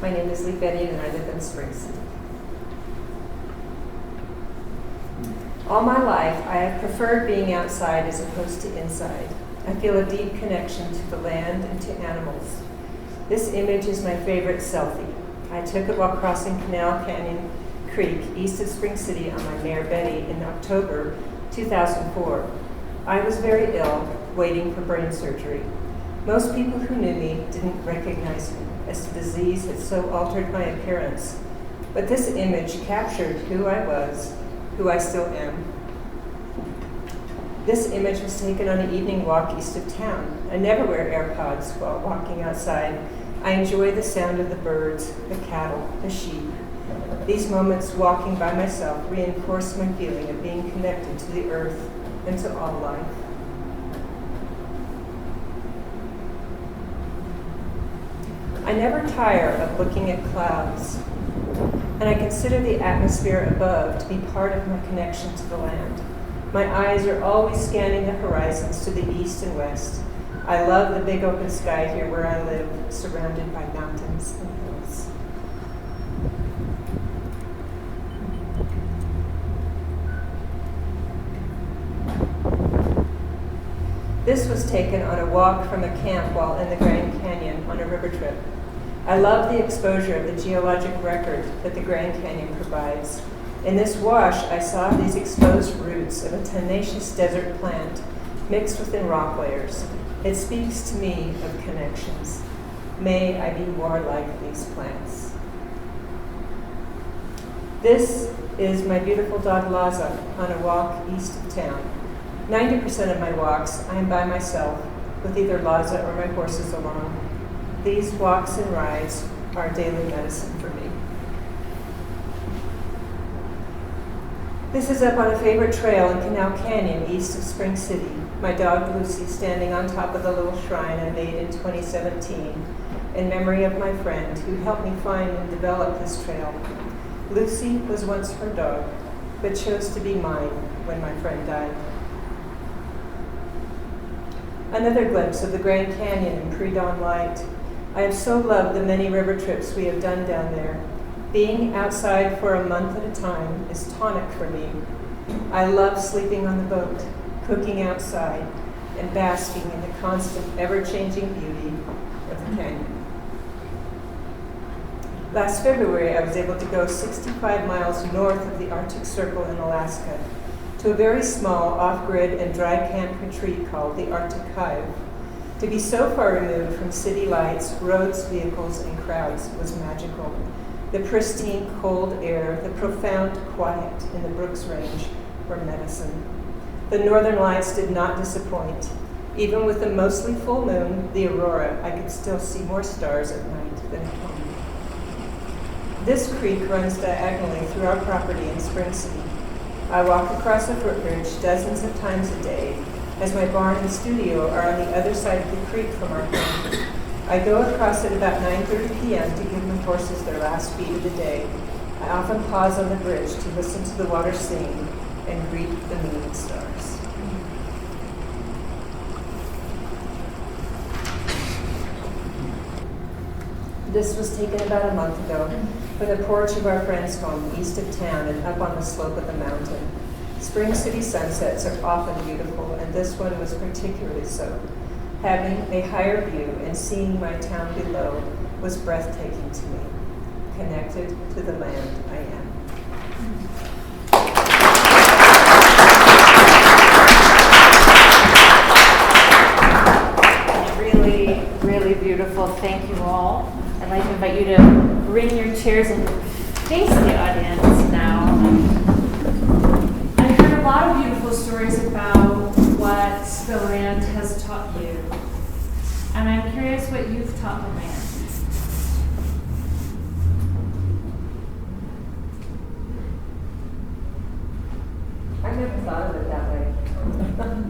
S9: My name is Lee Betty and I live in Spring City. All my life, I have preferred being outside as opposed to inside. I feel a deep connection to the land and to animals. This image is my favorite selfie. I took it while crossing Canal Canyon Creek east of Spring City on my mare Betty in October 2004. I was very ill, waiting for brain surgery. Most people who knew me didn't recognize me, as the disease had so altered my appearance. But this image captured who I was, who I still am. This image was taken on an evening walk east of town. I never wear AirPods while walking outside. I enjoy the sound of the birds, the cattle, the sheep. These moments walking by myself reinforce my feeling of being connected to the earth and to all life. I never tire of looking at clouds, and I consider the atmosphere above to be part of my connection to the land. My eyes are always scanning the horizons to the east and west. I love the big open sky here where I live, surrounded by mountains and hills. This was taken on a walk from a camp while in the Grand Canyon on a river trip. I love the exposure of the geologic record that the Grand Canyon provides. In this wash, I saw these exposed roots of a tenacious desert plant mixed within rock layers. It speaks to me of connections. May I be more like these plants. This is my beautiful dog Laza on a walk east of town. 90% of my walks, I am by myself, with either Laza or my horses along. These walks and rides are daily medicine for me. This is up on a favorite trail in Canal Canyon, east of Spring City. My dog Lucy standing on top of the little shrine I made in 2017 in memory of my friend who helped me find and develop this trail. Lucy was once her dog, but chose to be mine when my friend died. Another glimpse of the Grand Canyon in pre-dawn light. I have so loved the many river trips we have done down there. Being outside for a month at a time is tonic for me. I love sleeping on the boat, cooking outside, and basking in the constant, ever-changing beauty of the canyon. Last February, I was able to go 65 miles north of the Arctic Circle in Alaska to a very small off-grid and dry camp retreat called the Arctic Hive. To be so far removed from city lights, roads, vehicles, and crowds was magical. The pristine, cold air, the profound quiet in the Brooks Range were medicine. The northern lights did not disappoint. Even with a mostly full moon, the aurora, I could still see more stars at night than at home. This creek runs diagonally through our property in Spring City. I walk across the footbridge dozens of times a day, as my barn and studio are on the other side of the creek from our home. I go across at about 9:30 p.m. to give my horses their last feed of the day. I often pause on the bridge to listen to the water sing and greet the moon and stars. This was taken about a month ago from the porch of our friend's home east of town and up on the slope of the mountain. Spring city sunsets are often beautiful, and this one was particularly so. Having a higher view and seeing my town below was breathtaking to me. Connected to the land I am.
S3: Really, really beautiful. Thank you all. I'd like to invite you to bring your chairs and face the audience now. I've heard a lot of beautiful stories about what the land has taught you. And I'm curious what you've taught the land.
S10: I've never thought of it that way.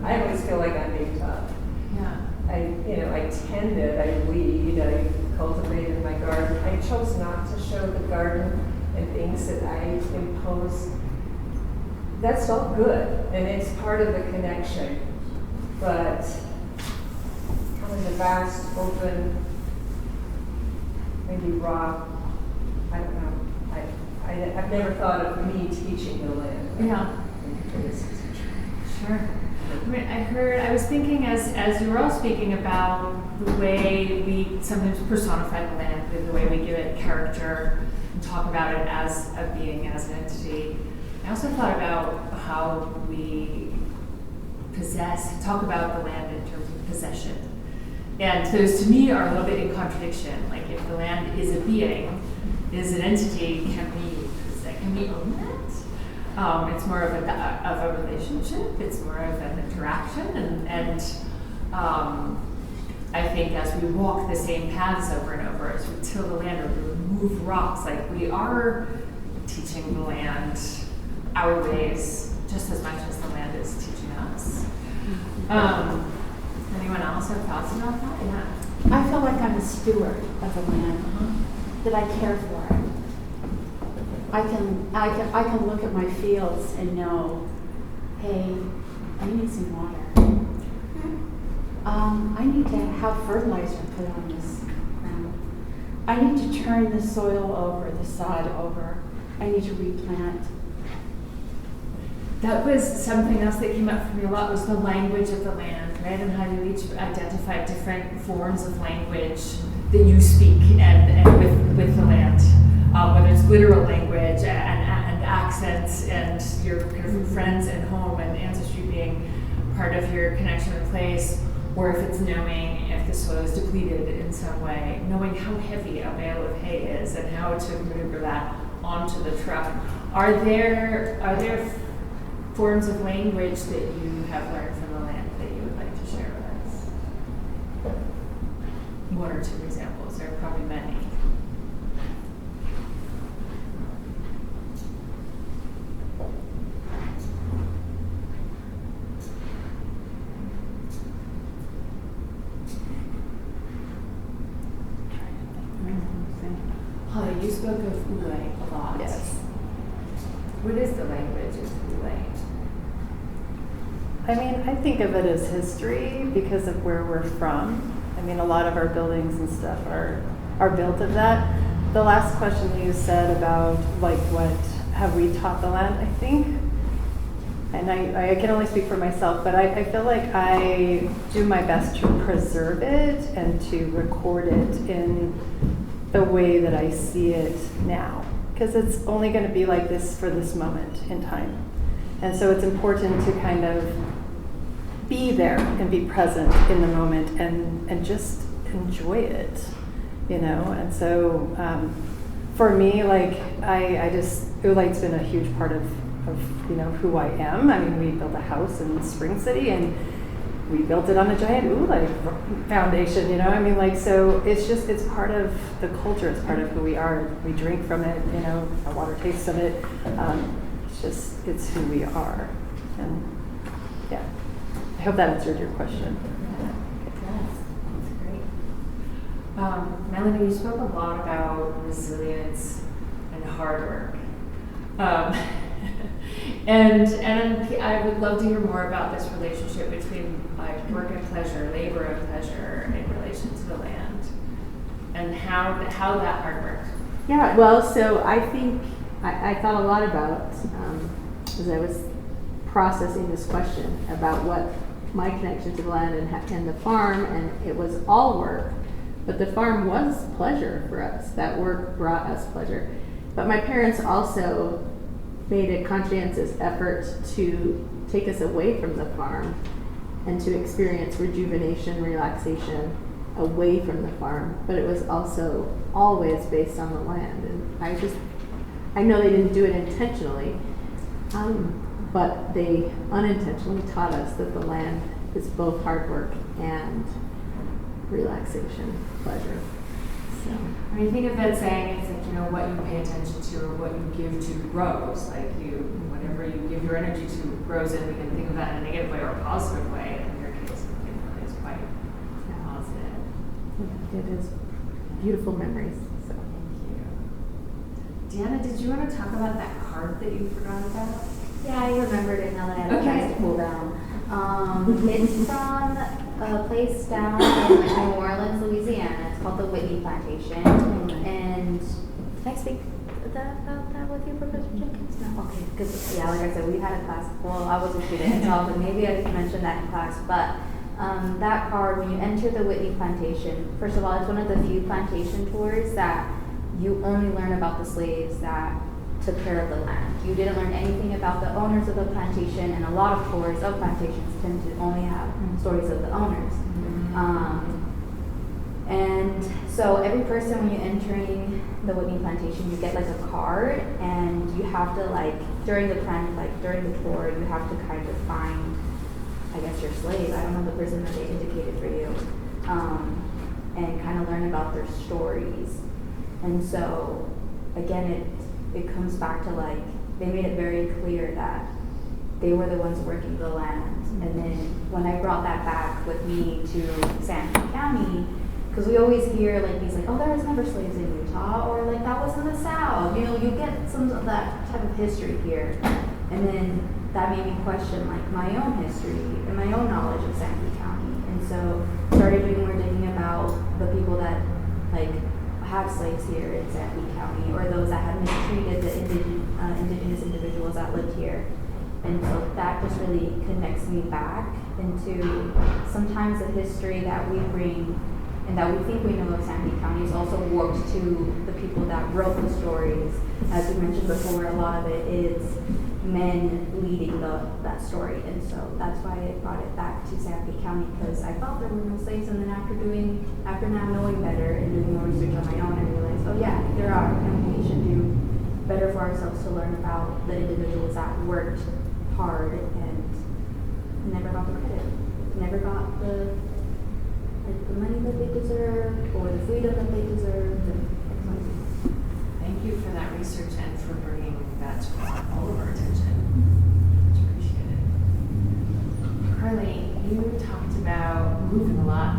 S10: I always feel like I'm being taught.
S3: Yeah.
S10: I tended, I weed, I cultivated my garden. I chose not to show the garden and things that I impose. That's all good, and it's part of the connection. But kind of the vast, open, maybe raw, I don't know. I've never thought of me teaching the land.
S3: Yeah. Sure. I was thinking as you were all speaking about the way we sometimes personify the land, the way we give it character and talk about it as a being, as an entity. I also thought about how we talk about the land in terms of possession. And those to me are a little bit in contradiction. Like if the land is a being, is an entity, can we own that? It's more of a relationship. It's more of an interaction, and I think as we walk the same paths over and over, as we till the land or we remove rocks, like we are teaching the land our ways just as much as the land is teaching us. Anyone else have thoughts about that? Yeah.
S7: I feel like I'm a steward of the land, that I care for it. I can look at my fields and know, hey, I need some water. I need to have fertilizer put on this ground. I need to turn the soil over, the sod over. I need to replant.
S3: That was something else that came up for me a lot, was the language of the land, right? And how you each identify different forms of language that you speak and with the land. Whether it's literal language and accents and your kind of friends and home and ancestry being part of your connection with place, or if it's knowing if the soil is depleted in some way, knowing how heavy a bale of hay is and how to maneuver that onto the truck. Are there forms of language that you have learned from the land that you would like to share with us? One or two examples. There are probably many. Holly, you spoke of Ule a lot.
S6: Yes.
S3: What is the language of Ule?
S6: I mean, I think of it as history because of where we're from. I mean, a lot of our buildings and stuff are built of that. The last question that you said about like what have we taught the land, I think, and I can only speak for myself, but I feel like I do my best to preserve it and to record it in the way that I see it now, because it's only going to be like this for this moment in time. And so it's important to kind of be there and be present in the moment and just enjoy it, you know? And so for me, like, I just, Ulight's been a huge part of, you know, who I am. I mean, we built a house in Spring City and we built it on a giant Ulite foundation, you know? I mean, like, so it's just, it's part of the culture, it's part of who we are. We drink from it, you know, our water tastes of it. It's just, it's who we are. And yeah, I hope that answered your question.
S3: Yes, that's great. Melanie, you spoke a lot about resilience and hard work. And I would love to hear more about this relationship between like work and pleasure, labor and pleasure in relation to the land. and how that part worked.
S4: Yeah, well, so I think I thought a lot about, as I was processing this question about what my connection to the land and the farm, and it was all work, but the farm was pleasure for us. That work brought us pleasure. But my parents also made a conscientious effort to take us away from the farm and to experience rejuvenation, relaxation away from the farm. But it was also always based on the land. And I know they didn't do it intentionally, but they unintentionally taught us that the land is both hard work and relaxation, pleasure. So.
S3: I mean, think of that saying, it's like, you know, what you pay attention to or what you give to grows. Like whatever you give your energy to grows, and we can think of that in a negative way or a positive way. In your case, it is quite positive.
S4: Yeah, it is beautiful memories. So.
S3: Thank you. Deanna, did you want to talk about that card that you forgot about?
S5: Yeah, I remembered it now that I had a chance to pull down. It's from a place down in New Orleans, Louisiana. It's called the Whitney Plantation. And can I speak about that with you, Professor Jenkins? No? Okay, because yeah, like I said, we had a class. Well, I was a student until, but maybe I mentioned that in class. But that card, when you enter the Whitney Plantation, first of all, it's one of the few plantation tours that you only learn about the slaves that took care of the land. You didn't learn anything about the owners of the plantation, and a lot of tours of plantations tend to only have stories of the owners. And so every person, when you're entering the Whitney Plantation, you get like a card, and you have to during the tour, you have to kind of find, I guess, your slave. I don't know, the person that they indicated for you, and kind of learn about their stories. And so, again, it comes back to they made it very clear that they were the ones working the land. And then when I brought that back with me to Sanford County, because we always hear these oh, there was never slaves in Utah, or that was in the South. You know, you get some of that type of history here. And then that made me question my own history and my own knowledge of Sanford County. And so started doing more digging about the people that have slaves here in Sanford County, or those that had mistreated the indigenous individuals that lived here. And so that just really connects me back into sometimes the history that we bring and that we think we know of Sanford County is also warped to the people that wrote the stories. As we mentioned before, a lot of it is men leading that story. And so that's why I brought it back to Sanford County, because I thought there were no slaves, and then after now knowing better and doing more research on my own, I realized, oh yeah, there are, and we should do better for ourselves to learn about the individuals that worked hard and never got the credit, never got the money that they deserved, or the freedom that they deserved, and
S3: Thank you for that research and for bringing that to all of our attention. Much appreciated. Carly, you talked about moving a lot,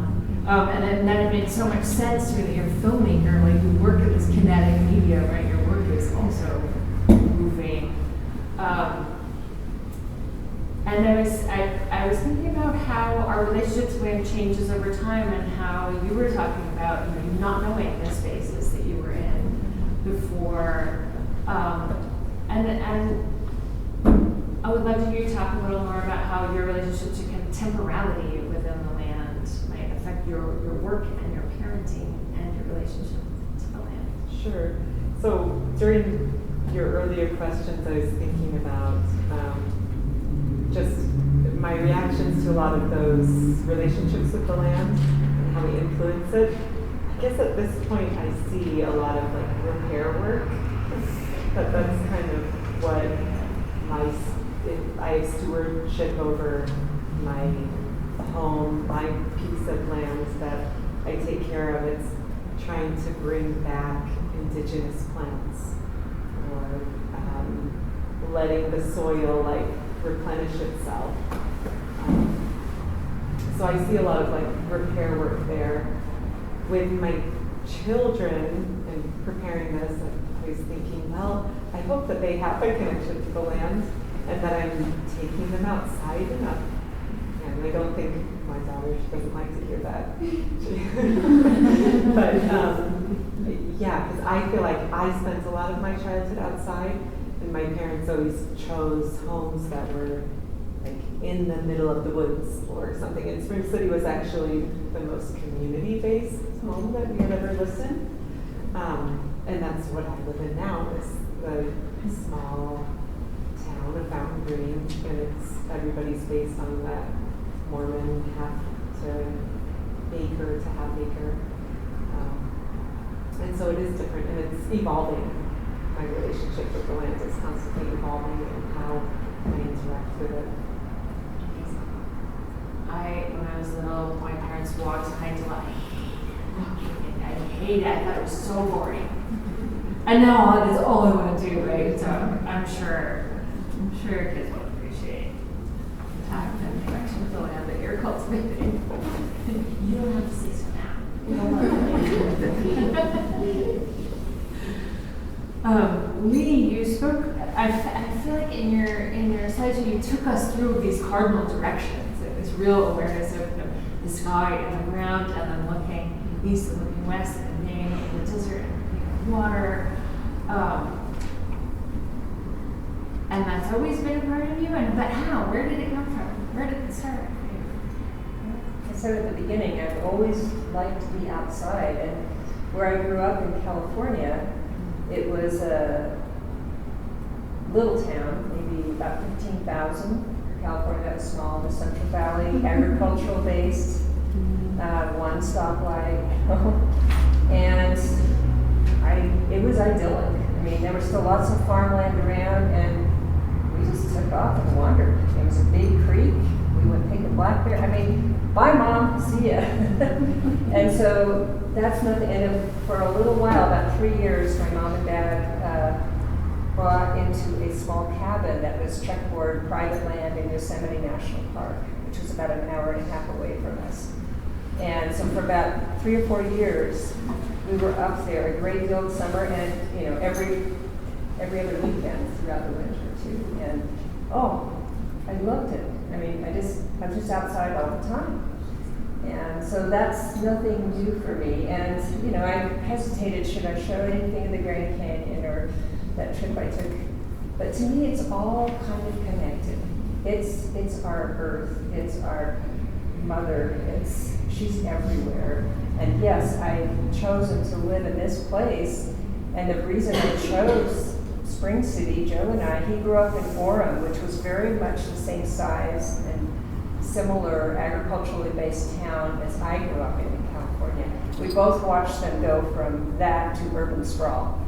S3: and that it made so much sense to me that you're a filmmaker, you work in this kinetic media, right? Your work is also moving. And I was thinking about how our relationship to land changes over time, and how you were talking about you not knowing the spaces that you were in before. And I would love to hear you talk a little more about how your relationship to temporality within the land might affect your work and your parenting and your relationship to the land.
S8: Sure. So during your earlier questions, I was thinking about just my reactions to a lot of those relationships with the land and how we influence it. I guess at this point I see a lot of repair work. That's kind of what I have stewardship over my home, my piece of land that I take care of. It's trying to bring back indigenous plants, or letting the soil replenish itself. So I see a lot of repair work there. With my children and preparing this, I was thinking, well, I hope that they have a connection to the land and that I'm taking them outside enough. time. And I don't think my daughter, she doesn't like to hear that. But yeah, because I feel like I spent a lot of my childhood outside, and my parents always chose homes that were like in the middle of the woods or something. And Spring City was actually the most community-based home that we had ever lived in. And that's what I live in now, is the small town of Fountain Green, and everybody's based on that Mormon half to acre to half acre. And so it is different, and it's evolving. My relationship with the land is constantly evolving, and how I interact with it.
S3: When I was little, my parents walked behind a lot. I hated it. I thought it was so boring. And now that is all I want to do, right? So I'm sure kids will appreciate the time and connection with the land that you're cultivating. You don't have to say so now. You don't want to. Lee, you spoke. I feel like in your slides you took us through these cardinal directions. This real awareness of the sky and the ground, and then looking east and looking west, and being in the desert and looking at water. And that's always been a part of you. But how? Where did it come from? Where did it start?
S10: I said at the beginning, I've always liked to be outside, and where I grew up in California, it was a little town, maybe about 15,000. California, that was small, the Central Valley, agricultural based, one stoplight, and it was idyllic. I mean, there was still lots of farmland around, and we just took off and wandered. It was a big creek. We went picking blackberry. I mean, bye mom, see ya. And so that's nothing. And for a little while, about 3 years, my mom and dad brought into a small cabin that was checkboard private land in Yosemite National Park, which was about an hour and a half away from us. And so for about 3 or 4 years, we were up there a great deal of summer, and every other weekend throughout the winter too. And I loved it. I mean, I was just outside all the time. And so that's nothing new for me. And I hesitated, should I show anything in the Grand Canyon or that trip I took? But to me, it's all kind of connected. It's our earth. It's our mother. She's everywhere. And yes, I've chosen to live in this place. And the reason I chose Spring City, Joe and I, he grew up in Orem, which was very much the same size and similar agriculturally based town as I grew up in California. We both watched them go from that to urban sprawl.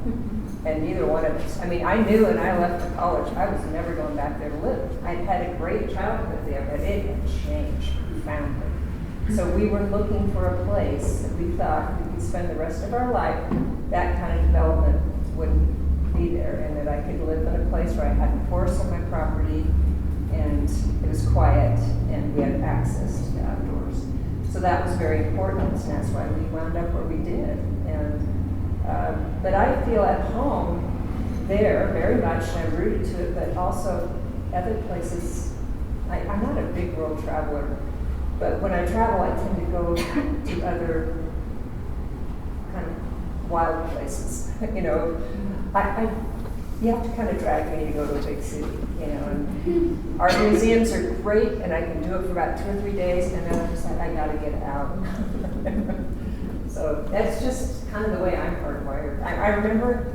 S10: And neither one of us. I mean, I knew when I left for college, I was never going back there to live. I'd had a great childhood there, but it had changed profoundly. So we were looking for a place that we thought we could spend the rest of our life. That kind of development wouldn't be there, and that I could live in a place where I had a forest on my property, and it was quiet, and we had access to the outdoors. So that was very important, and that's why we wound up where we did. But I feel at home there very much, and I'm rooted to it, but also other places. I'm not a big world traveler, but when I travel, I tend to go to other kind of wild places. You have to kind of drag me to go to a big city, and art museums are great, and I can do it for about 2 or 3 days, and then I'm just like, I gotta get out. So that's just kind of the way I'm hardwired. I remember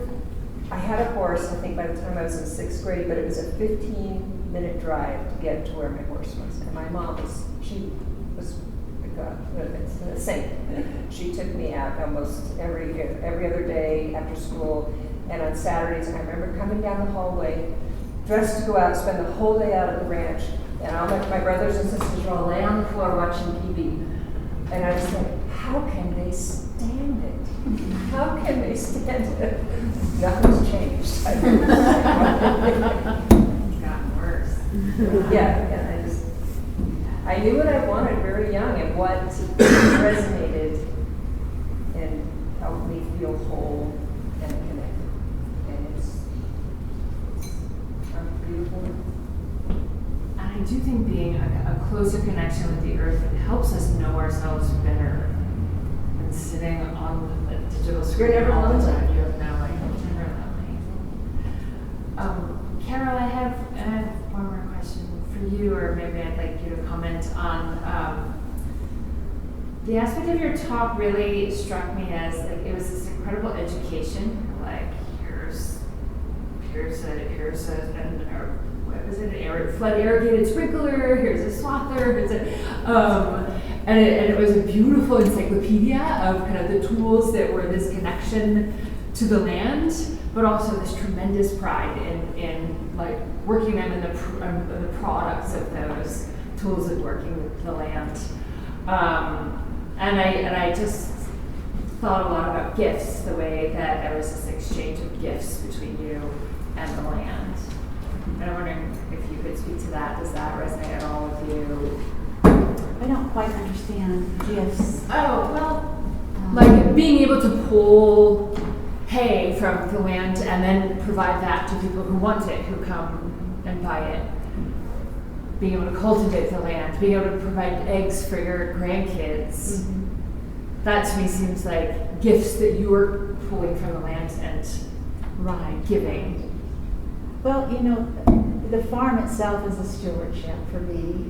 S10: I had a horse, I think by the time I was in 6th grade, but it was a 15-minute drive to get to where my horse was. And my mom was a saint. She took me out almost every other day after school. And on Saturdays, I remember coming down the hallway, dressed to go out, spend the whole day out at the ranch. And all my brothers and sisters were all laying on the floor watching TV. And I was like, how can they stand it? How can they stand it? Nothing's changed. It's
S3: gotten worse.
S10: Yeah, I knew what I wanted very young, and what resonated and helped me feel whole and connected. And it's beautiful.
S3: And I do think being a closer connection with the earth and helps us know ourselves better than sitting on a digital screen
S10: You're never
S3: all the
S10: lonely.
S3: time. You have no like never lonely. Carol, I have one more question for you, or maybe I'd like you to comment on the aspect of your talk. Really struck me as like it was this incredible education. Like here's a flood irrigated sprinkler. Here's a swather. And it was a beautiful encyclopedia of kind of the tools that were this connection to the land, but also this tremendous pride in like working them in the products of those tools and working with the land. And I just thought a lot about gifts, the way that there was this exchange of gifts between you and the land. And I'm wondering if you could speak to that. Does that resonate at all with you?
S7: I don't quite understand gifts.
S3: Oh, well, like being able to pull hay from the land and then provide that to people who want it, who come and buy it. Being able to cultivate the land, being able to provide eggs for your grandkids.
S7: Mm-hmm.
S3: That to me seems like gifts that you are pulling from the land and giving.
S7: Well, the farm itself is a stewardship for me.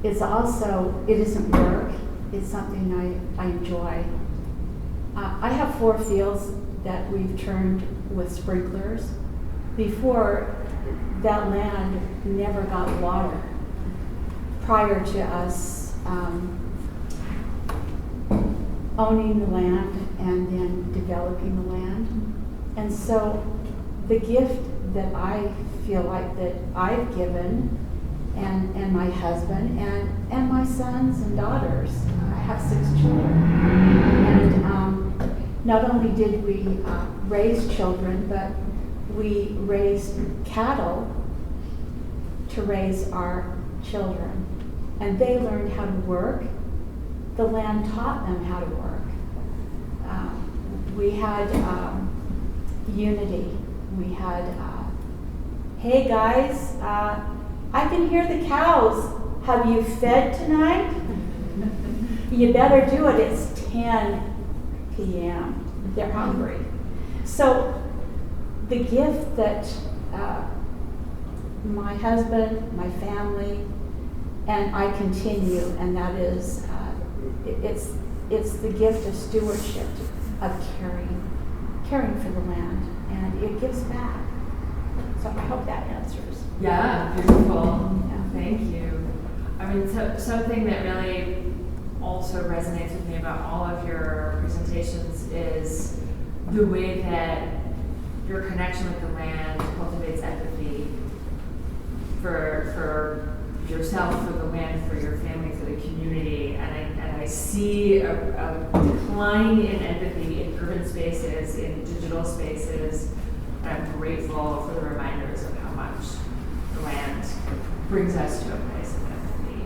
S7: It's also, it isn't work, it's something I enjoy. I have 4 fields that we've turned with sprinklers. Before, that land never got water prior to us owning the land and then developing the land. And so the gift that I feel like that I've given and my husband and my sons and daughters, I have 6 children. And not only did we raise children, but we raised cattle to raise our children. And they learned how to work. The land taught them how to work. We had unity. We had, hey guys, I can hear the cows. Have you fed tonight? You better do it. It's 10 p.m. They're hungry. So the gift that my husband, my family, and I continue, and that is, it's the gift of stewardship, of caring for the land, and it gives back. So I hope that answers.
S3: Yeah, beautiful.
S7: Yeah.
S3: Thank you. I mean, something that really also resonates with me about all of your presentations is the way that your connection with the land cultivates empathy for yourself, for the land, for your family, for the community. And I see a decline in empathy in urban spaces, in digital spaces. And I'm grateful for the reminders of how much the land brings us to a place of empathy.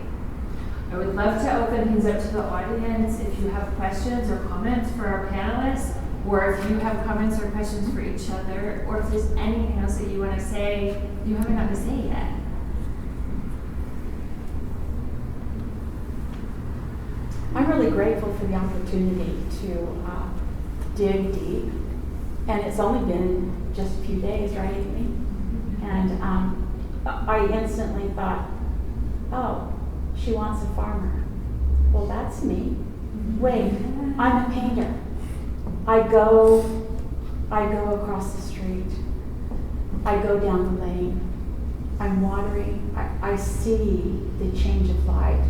S3: I would love to open things up to the audience if you have questions or comments for our panelists, or if you have comments or questions for each other, or if there's anything else that you want to say you haven't got to say yet.
S7: I'm really grateful for the opportunity to dig deep. And it's only been just a few days, right, Amy? And I instantly thought, oh, she wants a farmer. Well, that's me. Wait, I'm a painter. I go across the street. I go down the lane. I'm watering. I see the change of light.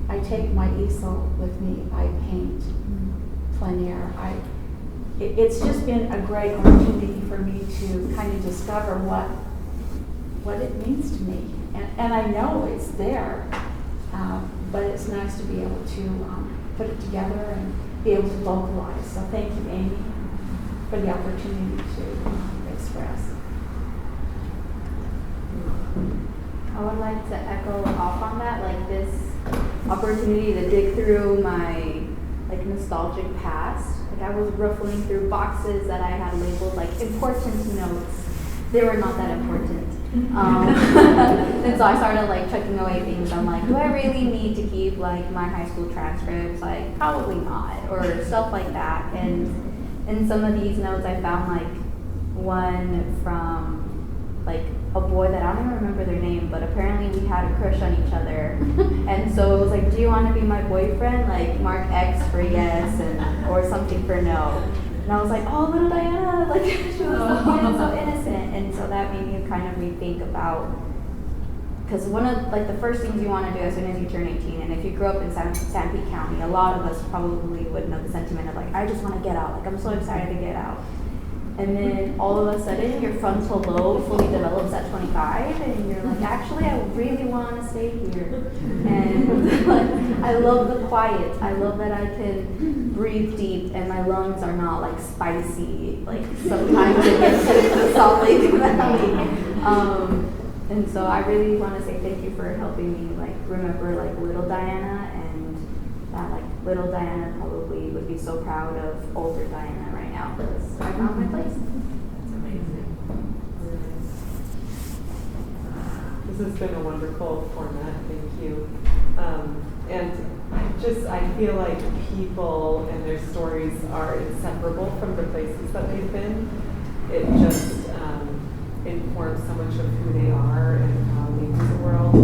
S7: I take my easel with me. I paint plein air. It's just been a great opportunity for me to kind of discover what it means to me. And I know it's there, but it's nice to be able to put it together and be able to vocalize. So thank you, Amy, for the opportunity to express.
S5: I would like to echo off on that, like this opportunity to dig through my nostalgic past. Like I was ruffling through boxes that I had labeled like important notes. They were not that important. And so I started like checking away things. I'm like, do I really need to keep like my high school transcripts? Like, probably not, or stuff like that. And in some of these notes, I found like one from like a boy that I don't even remember their name, but apparently we had a crush on each other. And so it was like, do you want to be my boyfriend? Like, mark X for yes, and or something for no. And I was like, oh, little Diana, like she was so cute and so innocent. And so that made me kind of rethink about, because one of like the first things you want to do as soon as you turn 18, and if you grew up in Sanpete County, a lot of us probably would know the sentiment of like, I just want to get out. Like, I'm so excited to get out. And then all of a sudden, your frontal lobe fully develops at 25, and you're like, actually, I really want to stay here. And like, I love the quiet. I love that I can breathe deep, and my lungs are not like spicy, like sometimes it gets to the Salt Lake Valley. And so I really want to say thank you for helping me like remember like little Diana, and that like little Diana probably would be so proud of older Diana right now because I found my place.
S8: That's amazing. This has been a wonderful format. Thank you. And I feel like people and their stories are inseparable from the places that they've been. It just informs so much of who they are and how they view the world.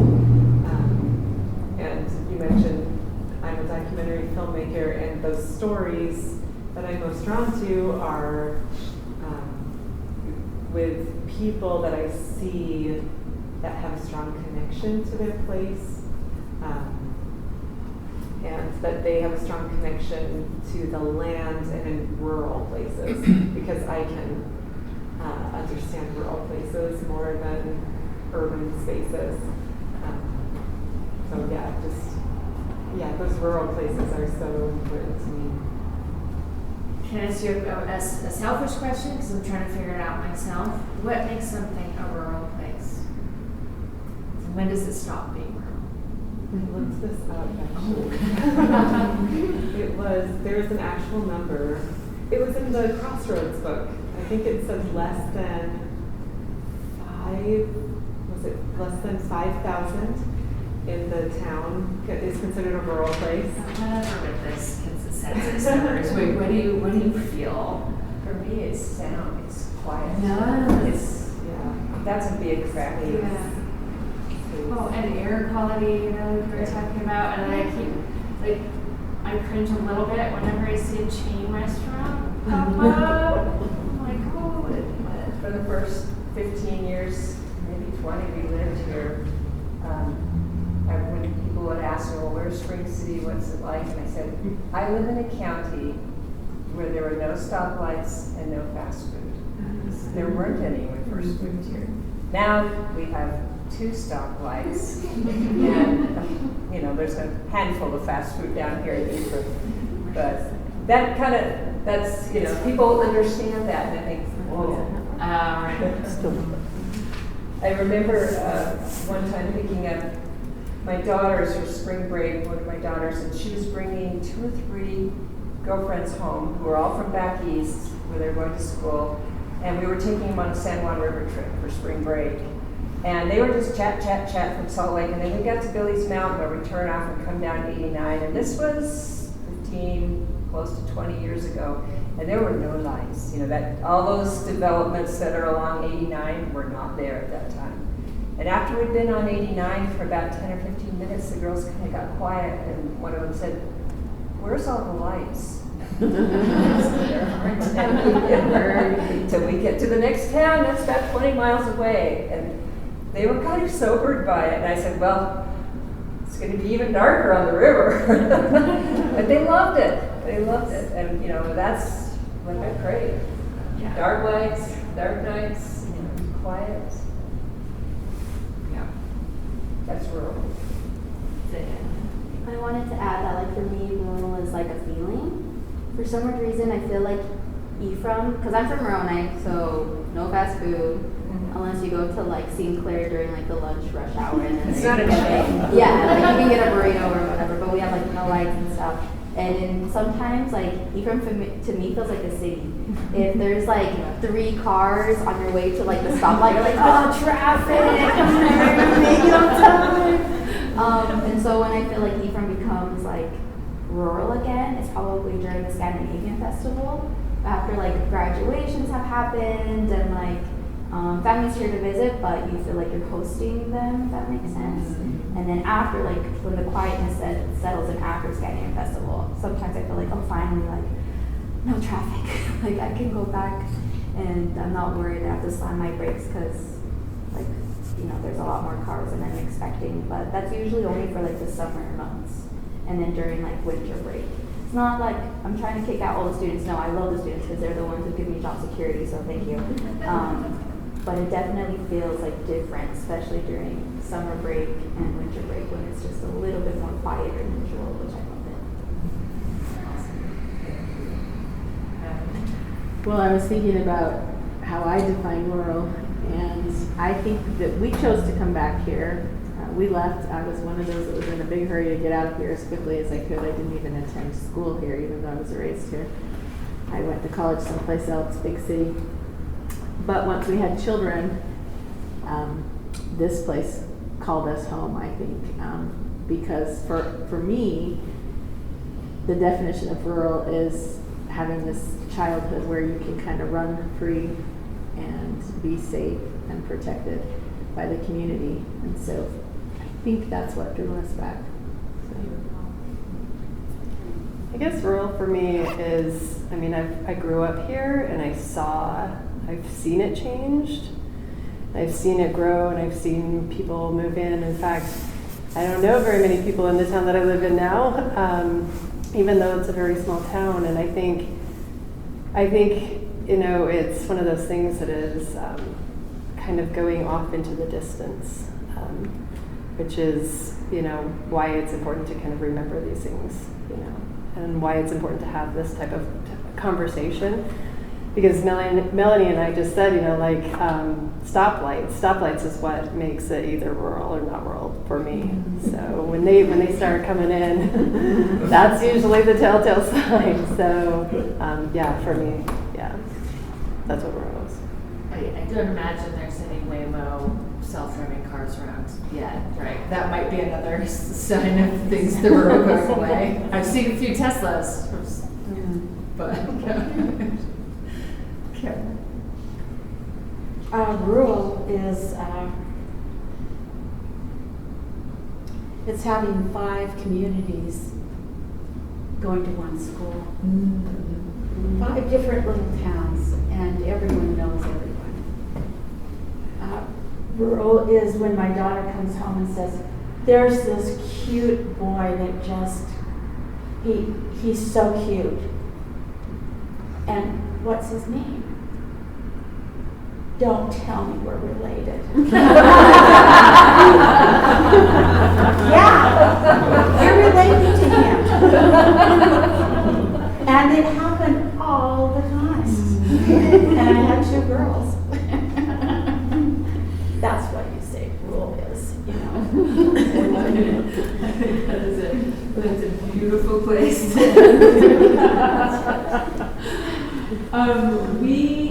S8: And you mentioned I'm a documentary filmmaker, and those stories that I'm most drawn to are with people that I see that have a strong connection to their place, and that they have a strong connection to the land and in rural places, because I can understand rural places more than urban spaces. So yeah, those rural places are so important to me.
S3: Can I ask you a selfish question? Because I'm trying to figure it out myself. What makes something a rural place? And when does it stop being rural?
S8: I looked this up actually. There was an actual number. It was in the Crossroads book. I think it says less than 5,000 in the town is considered a rural place.
S3: Whatever with this census numbers. Wait, what do you feel?
S10: For me, it's sound. It's quiet.
S3: No.
S10: That's a big factor.
S3: Yeah. Oh, and air quality, you know, we were talking about, and I cringe a little bit whenever I see a chain restaurant pop up. I'm like, oh,
S10: For the first 15 years, maybe 20, we lived here. When people would ask me, well, where's Spring City? What's it like? And I said, I live in a county where there were no stoplights and no fast food. There weren't any when we first moved here. Now we have 2 stoplights, and you know, there's a handful of fast food down here in Hebron. But that's you know, people understand that, and I think, whoa. I remember one time picking up my daughters for spring break, one of my daughters, and she was bringing 2 or 3 girlfriends home who were all from back east where they were going to school, and we were taking them on a San Juan River trip for spring break. And they were just chat from Salt Lake, and then we got to Billy's Mountain where we turn off and come down 89, and this was 15, close to 20 years ago, and there were no lights. You know, that all those developments that are along 89 were not there at that time. And after we'd been on 89 for about 10 or 15 minutes, the girls kind of got quiet, and one of them said, "Where's all the lights?" There aren't any. Till we get to the next town, that's about 20 miles away. And they were kind of sobered by it. And I said, well, it's going to be even darker on the river. But they loved it. They loved it. And, you know, that's what I crave. Yeah. Dark lights, dark nights, you know, quiet. Yeah. That's rural.
S5: I wanted to add that, like, for me, rural is like a feeling. For some weird reason, I feel like Ephraim, because I'm from Moroni, so no fast food, unless you go to, like, St. Clair during, like, the lunch rush hour. And then
S10: it's not a chain.
S5: Yeah, like, you can get a burrito or whatever, but we have, like, no lights and stuff. And then sometimes, like, Ephraim to me feels like a city. If there's like 3 cars on your way to like the stoplight, you're like, oh, traffic, I'm never gonna make it on time. And so when I feel like Ephraim becomes like rural again, it's probably during the Scandinavian Festival, after like graduations have happened and like families here to visit, but you feel like you're hosting them, if that makes sense. And then after, like, when the quietness settles in after Scandinavian Festival, sometimes I feel like, oh, finally, like, no traffic. Like, I can go back and I'm not worried that I have to slam my brakes because, like, you know, there's a lot more cars than I'm expecting. But that's usually only for, like, the summer months and then during, like, winter break. It's not like I'm trying to kick out all the students. No, I love the students because they're the ones who give me job security, so thank you. But it definitely feels like different, especially during summer break and winter break when it's just a little bit more quieter than usual, which I love it.
S7: Well, I was thinking about how I define rural, and I think that we chose to come back here. We left. I was one of those that was in a big hurry to get out of here as quickly as I could. I didn't even attend school here, even though I was raised here. I went to college someplace else, big city. But once we had children, this place called us home, I think, because for me, the definition of rural is having this childhood where you can kind of run free and be safe and protected by the community. And so I think that's what drew us back.
S6: I guess rural for me is, I mean, I grew up here and I've seen it changed. I've seen it grow and I've seen people move in. In fact, I don't know very many people in the town that I live in now, even though it's a very small town. And I think, you know, it's one of those things that is kind of going off into the distance, which is, you know, why it's important to kind of remember these things, you know, and why it's important to have this type of conversation. Because Melanie and I just said, you know, like stoplights is what makes it either rural or not rural for me. So when they start coming in, that's usually the telltale sign. So yeah, for me, yeah, that's what rural is.
S3: I don't imagine there's any Waymo self-driving cars around yet, right? That might be another sign of things that were going away. I've seen a few Teslas, but.
S7: Rural is it's having 5 communities going to one school. 5 different little towns, and everyone knows everyone. Rural is when my daughter comes home and says, there's this cute boy that just, he's so cute. And what's his name? Don't tell me we're related. Yeah, you're related to him. And it happened all the time. And I had 2 girls. That's what you say rural is, you know.
S3: That's a beautiful place. We